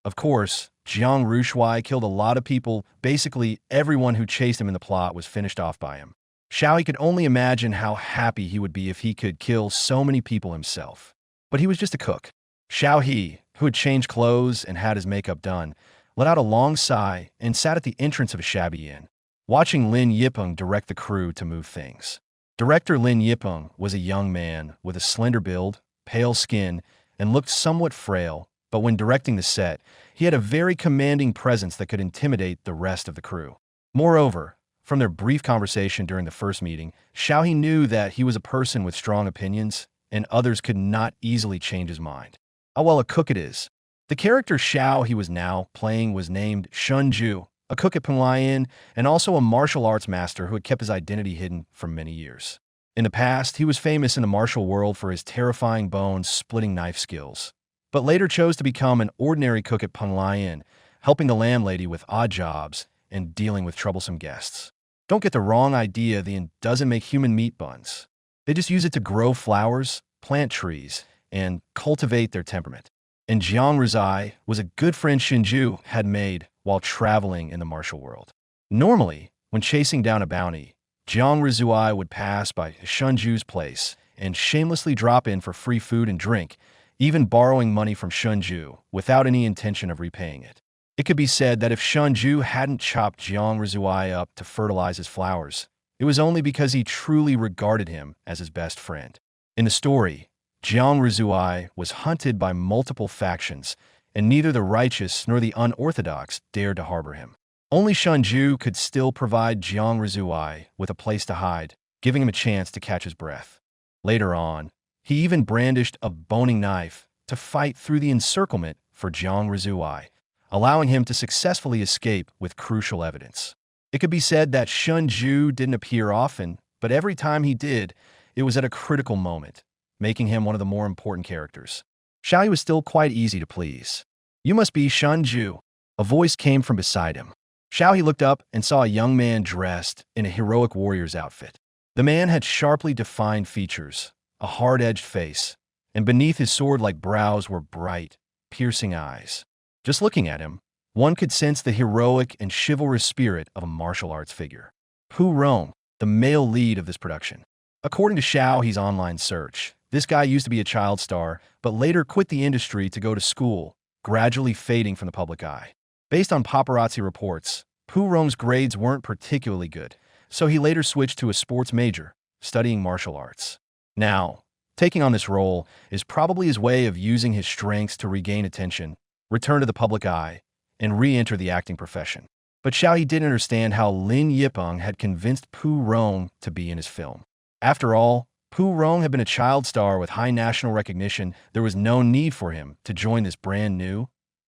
Of course, Jiang Rushui killed a lot of people. Basically, everyone who chased him in the plot was finished off by him. Xiaohe could only imagine how happy he would be if he could kill so many people himself. But he was just a cook. Xiaohe, who had changed clothes and had his makeup done, let out a long sigh and sat at the entrance of a shabby inn, watching Lin Yipeng direct the crew to move things. Director Lin Yipeng was a young man with a slender build, pale skin, and looked somewhat frail, but when directing the set, he had a very commanding presence that could intimidate the rest of the crew. Moreover, from their brief conversation during the first meeting, Xiaohe knew that he was a person with strong opinions, and others could not easily change his mind. How well a cook it is. The character Xiao he was now playing was named Shun Ju, a cook at Penglai Inn, and also a martial arts master who had kept his identity hidden for many years. In the past, he was famous in the martial world for his terrifying bone-splitting knife skills, but later chose to become an ordinary cook at Penglai Inn, helping the landlady with odd jobs and dealing with troublesome guests. Don't get the wrong idea, the inn doesn't make human meat buns. They just use it to grow flowers, plant trees, and cultivate their temperament. And Jiang Rushui was a good friend Shinju had made while traveling in the martial world. Normally, when chasing down a bounty, Jiang Rushui would pass by Shunju's place and shamelessly drop in for free food and drink, even borrowing money from Shunju without any intention of repaying it. It could be said that if Shunju hadn't chopped Jiang Rushui up to fertilize his flowers, it was only because he truly regarded him as his best friend. In the story, Jiang Rushui was hunted by multiple factions, and neither the righteous nor the unorthodox dared to harbor him. Only Shunju could still provide Jiang Rushui with a place to hide, giving him a chance to catch his breath. Later on, he even brandished a boning knife to fight through the encirclement for Jiang Rushui, allowing him to successfully escape with crucial evidence. It could be said that Shunju didn't appear often, but every time he did, it was at a critical moment, making him one of the more important characters. Xiaohe was still quite easy to please. "You must be Shunju," a voice came from beside him. Xiaohe looked up and saw a young man dressed in a heroic warrior's outfit. The man had sharply defined features, a hard-edged face, and beneath his sword-like brows were bright, piercing eyes. Just looking at him, one could sense the heroic and chivalrous spirit of a martial arts figure. Pu Rong, the male lead of this production. According to Xiaohe's online search, this guy used to be a child star, but later quit the industry to go to school, gradually fading from the public eye. Based on paparazzi reports, Pu Rong's grades weren't particularly good, so he later switched to a sports major, studying martial arts. Now, taking on this role is probably his way of using his strengths to regain attention, return to the public eye, and re-enter the acting profession. But Xiaohe didn't understand how Lin Yipeng had convinced Pu Rong to be in his film. After all, Pu Rong had been a child star with high national recognition. There was no need for him to join this brand new,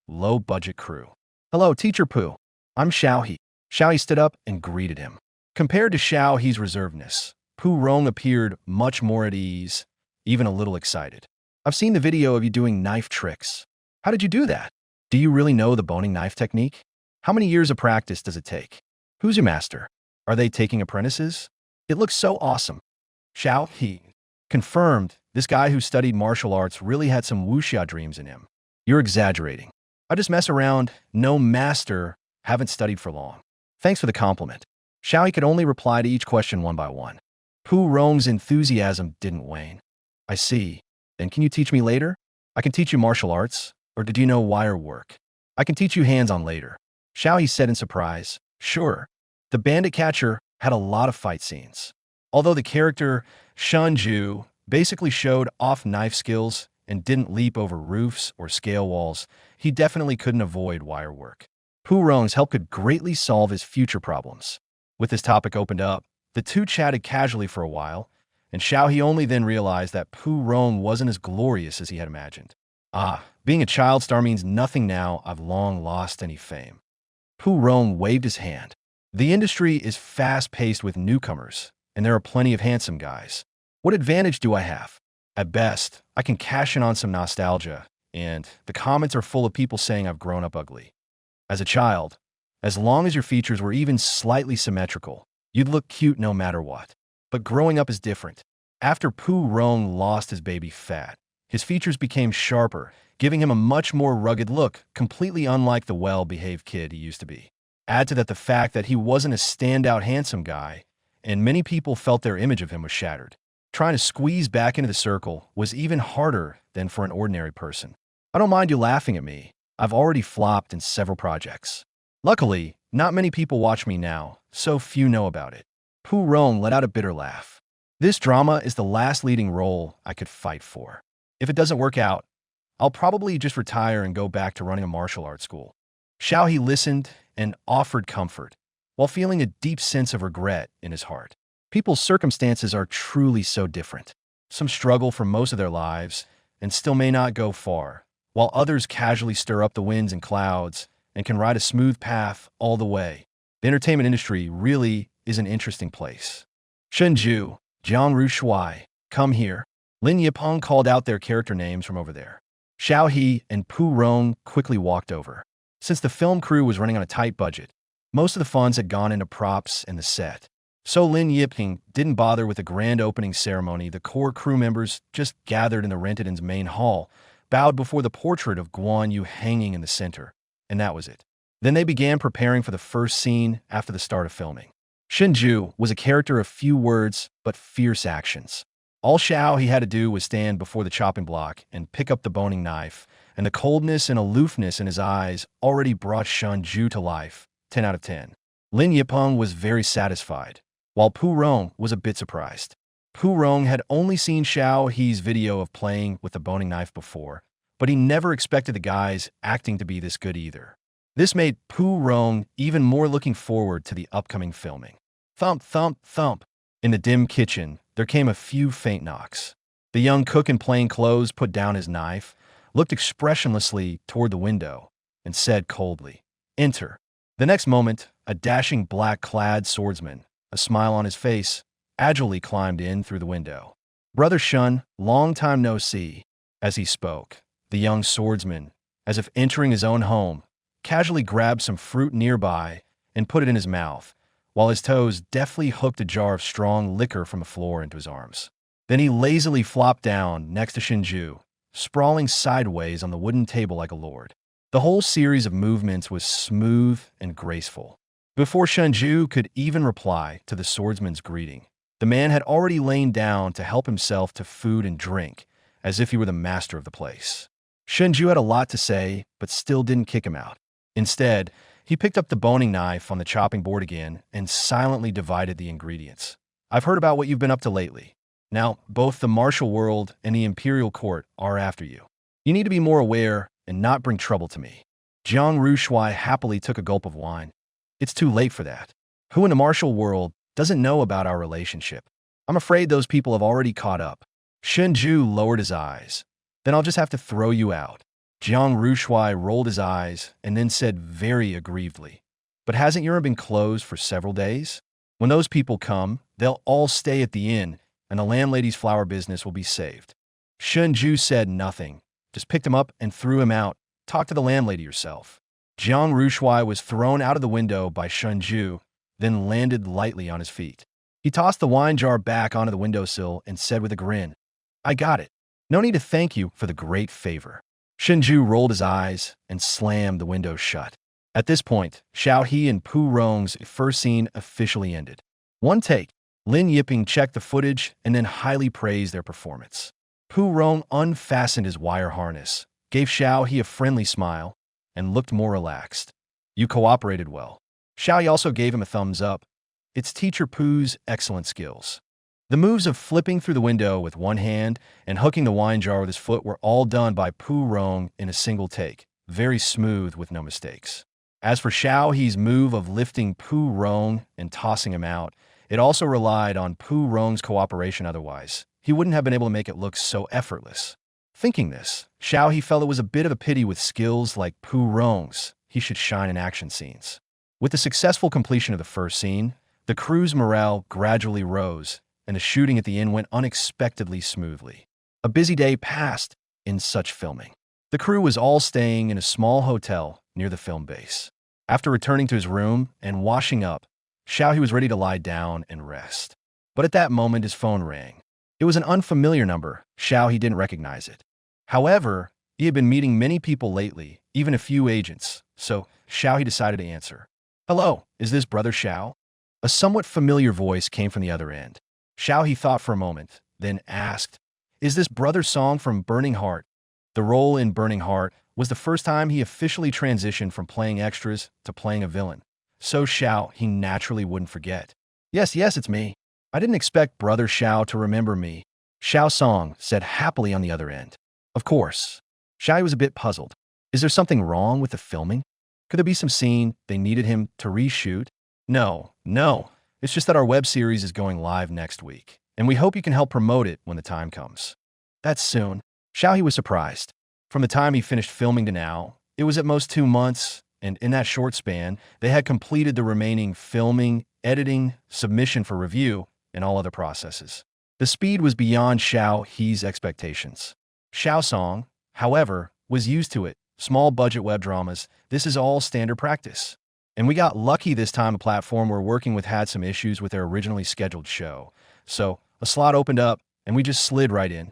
low-budget crew. "Hello, Teacher Pu. I'm Xiaohe." Xiaohe stood up and greeted him. Compared to Xiao He's reservedness, Pu Rong appeared much more at ease, even a little excited. I've seen the video of you doing knife tricks. How did you do that? Do you really know the boning knife technique? How many years of practice does it take? Who's your master? Are they taking apprentices? It looks so awesome. Xiao He confirmed this guy who studied martial arts really had some wuxia dreams in him. You're exaggerating. I just mess around. No master. Haven't studied for long. Thanks for the compliment. Xiao He could only reply to each question one by one. Pu Rong's enthusiasm didn't wane. I see. Then can you teach me later? I can teach you martial arts. Or did you know wire work? I can teach you hands-on later. Xiao He said in surprise. Sure. The bandit catcher had a lot of fight scenes. Although the character Shunju basically showed off knife skills and didn't leap over roofs or scale walls, he definitely couldn't avoid wire work. Pu Rong's help could greatly solve his future problems. With this topic opened up, the two chatted casually for a while, and Xiao He only then realized that Pu Rong wasn't as glorious as he had imagined. Being a child star means nothing now. I've long lost any fame. Pu Rong waved his hand. The industry is fast-paced with newcomers, and there are plenty of handsome guys. What advantage do I have? At best, I can cash in on some nostalgia, and the comments are full of people saying I've grown up ugly. As a child, as long as your features were even slightly symmetrical, you'd look cute no matter what. But growing up is different. After Pu Rong lost his baby fat, his features became sharper, giving him a much more rugged look, completely unlike the well-behaved kid he used to be. Add to that the fact that he wasn't a standout handsome guy, and many people felt their image of him was shattered. Trying to squeeze back into the circle was even harder than for an ordinary person. I don't mind you laughing at me. I've already flopped in several projects. Luckily, not many people watch me now, so few know about it. Pu Rong let out a bitter laugh. This drama is the last leading role I could fight for. If it doesn't work out, I'll probably just retire and go back to running a martial arts school. Xiao He listened and offered comfort, while feeling a deep sense of regret in his heart. People's circumstances are truly so different. Some struggle for most of their lives and still may not go far, while others casually stir up the winds and clouds and can ride a smooth path all the way. The entertainment industry really is an interesting place. Shenzhou, Jiangru Shuai, come here. Lin Yipeng called out their character names from over there. Xiao He and Pu Rong quickly walked over. Since the film crew was running on a tight budget, most of the funds had gone into props and the set. So Lin Yipeng didn't bother with a grand opening ceremony. The core crew members just gathered in the Rentedin's main hall, bowed before the portrait of Guan Yu hanging in the center, and that was it. Then they began preparing for the first scene after the start of filming. Shenzhou was a character of few words but fierce actions. All Xiao He had to do was stand before the chopping block and pick up the boning knife, and the coldness and aloofness in his eyes already brought Shenzhou to life. 10 out of 10. Lin Yipeng was very satisfied, while Pu Rong was a bit surprised. Pu Rong had only seen Xiao He's video of playing with the boning knife before, but he never expected the guys acting to be this good either. This made Pu Rong even more looking forward to the upcoming filming. Thump, thump, thump. In the dim kitchen, there came a few faint knocks. The young cook in plain clothes put down his knife, looked expressionlessly toward the window, and said coldly, "Enter." The next moment, a dashing black-clad swordsman, a smile on his face, agilely climbed in through the window. "Brother Shun, long time no see." As he spoke, the young swordsman, as if entering his own home, casually grabbed some fruit nearby and put it in his mouth, while his toes deftly hooked a jar of strong liquor from the floor into his arms. Then he lazily flopped down next to Shenzhou, sprawling sideways on the wooden table like a lord. The whole series of movements was smooth and graceful. Before Shenzhou could even reply to the swordsman's greeting, the man had already lain down to help himself to food and drink, as if he were the master of the place. Shenzhou had a lot to say, but still didn't kick him out. Instead, he picked up the boning knife on the chopping board again and silently divided the ingredients. "I've heard about what you've been up to lately. Now, both the martial world and the imperial court are after you. You need to be more aware and not bring trouble to me." Jiang Rushuai happily took a gulp of wine. "It's too late for that. Who in the martial world doesn't know about our relationship? I'm afraid those people have already caught up." Shenzhou lowered his eyes. "Then I'll just have to throw you out." Jiang Rushuai rolled his eyes and then said very aggrievedly, "But hasn't Europe been closed for several days? When those people come, they'll all stay at the inn, and the landlady's flower business will be saved. Shunju said nothing, just picked him up and threw him out. Talk to the landlady yourself. Jiang Rushui was thrown out of the window by Shunju, then landed lightly on his feet. He tossed the wine jar back onto the windowsill and said with a grin, "I got it. No need to thank you for the great favor." Shunju rolled his eyes and slammed the window shut. At this point, Xiao He and Pu Rong's first scene officially ended. One take. Lin Yiping checked the footage and then highly praised their performance. Pu Rong unfastened his wire harness, gave Xiao He a friendly smile, and looked more relaxed. "You cooperated well." Xiao He also gave him a thumbs up. It's teacher Pu's excellent skills. The moves of flipping through the window with one hand and hooking the wine jar with his foot were all done by Pu Rong in a single take, very smooth with no mistakes. As for Xiao He's move of lifting Pu Rong and tossing him out, it also relied on Pu Rong's cooperation, otherwise he wouldn't have been able to make it look so effortless. Thinking this, Xiao He felt it was a bit of a pity with skills like Pu Rong's, he should shine in action scenes. With the successful completion of the first scene, the crew's morale gradually rose, and the shooting at the inn went unexpectedly smoothly. A busy day passed in such filming. The crew was all staying in a small hotel near the film base. After returning to his room and washing up, Xiao He was ready to lie down and rest. But at that moment, his phone rang. It was an unfamiliar number. Xiao He didn't recognize it. However, he had been meeting many people lately, even a few agents, so Xiao He decided to answer. "Hello, is this Brother Xiao?" A somewhat familiar voice came from the other end. Xiao He thought for a moment, then asked, "Is this Brother Song from Burning Heart?" The role in Burning Heart was the first time he officially transitioned from playing extras to playing a villain. So Xiao He naturally wouldn't forget. Yes, it's me. I didn't expect Brother Xiao to remember me," Xiao Song said happily on the other end. Of course. Xiao He was a bit puzzled. Is there something wrong with the filming? Could there be some scene they needed him to reshoot? No. It's just that our web series is going live next week, and we hope you can help promote it when the time comes. That's soon. Xiao He was surprised. From the time he finished filming to now, it was at most 2 months, and in that short span, they had completed the remaining filming, editing, submission for review, and all other processes. The speed was beyond Xiao He's expectations. Xiao Song, however, was used to it. Small budget web dramas, this is all standard practice. And we got lucky this time. A platform we're working with had some issues with their originally scheduled show. So a slot opened up, and we just slid right in.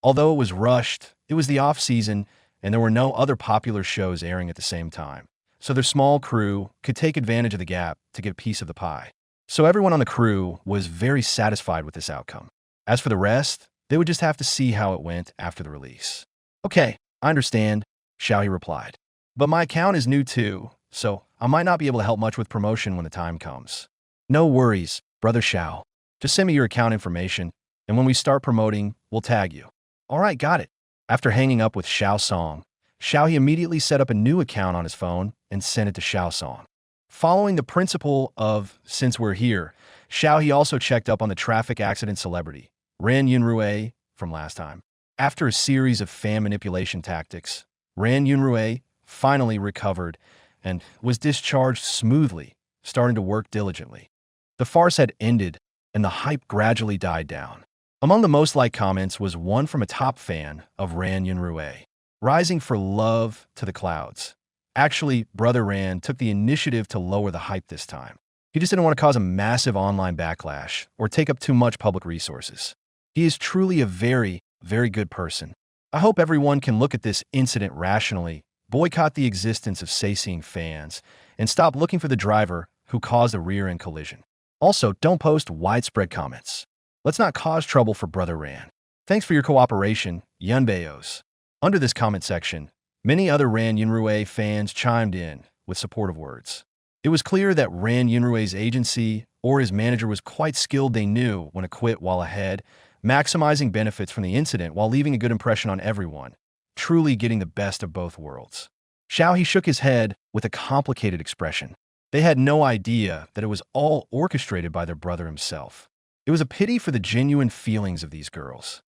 Although it was rushed, it was the off-season, and there were no other popular shows airing at the same time. So their small crew could take advantage of the gap to get a piece of the pie. So everyone on the crew was very satisfied with this outcome. As for the rest, they would just have to see how it went after the release. "Okay, I understand," Xiao He replied. "But my account is new too, so I might not be able to help much with promotion when the time comes." "No worries, Brother Xiao. Just send me your account information, and when we start promoting, we'll tag you." "All right, got it." After hanging up with Xiao Song, Xiao He immediately set up a new account on his phone and sent it to Xiao Song. Following the principle of "since we're here," Xiao He also checked up on the traffic accident celebrity, Ran Yunrui, from last time. After a series of fan manipulation tactics, Ran Yunrui finally recovered and was discharged smoothly, starting to work diligently. The farce had ended, and the hype gradually died down. Among the most liked comments was one from a top fan of Ran Yunrui, rising for love to the clouds. Actually, Brother Ran took the initiative to lower the hype this time. He just didn't want to cause a massive online backlash or take up too much public resources. He is truly a very, very good person. I hope everyone can look at this incident rationally, boycott the existence of say-seeing fans, and stop looking for the driver who caused the rear-end collision. Also, don't post widespread comments. Let's not cause trouble for Brother Ran. Thanks for your cooperation, Yunbeos. Under this comment section, many other Ran Yunrui fans chimed in with supportive words. It was clear that Ran Yunrui's agency or his manager was quite skilled. They knew when to quit while ahead, maximizing benefits from the incident while leaving a good impression on everyone, truly getting the best of both worlds. Xiao He shook his head with a complicated expression. They had no idea that it was all orchestrated by their brother himself. It was a pity for the genuine feelings of these girls.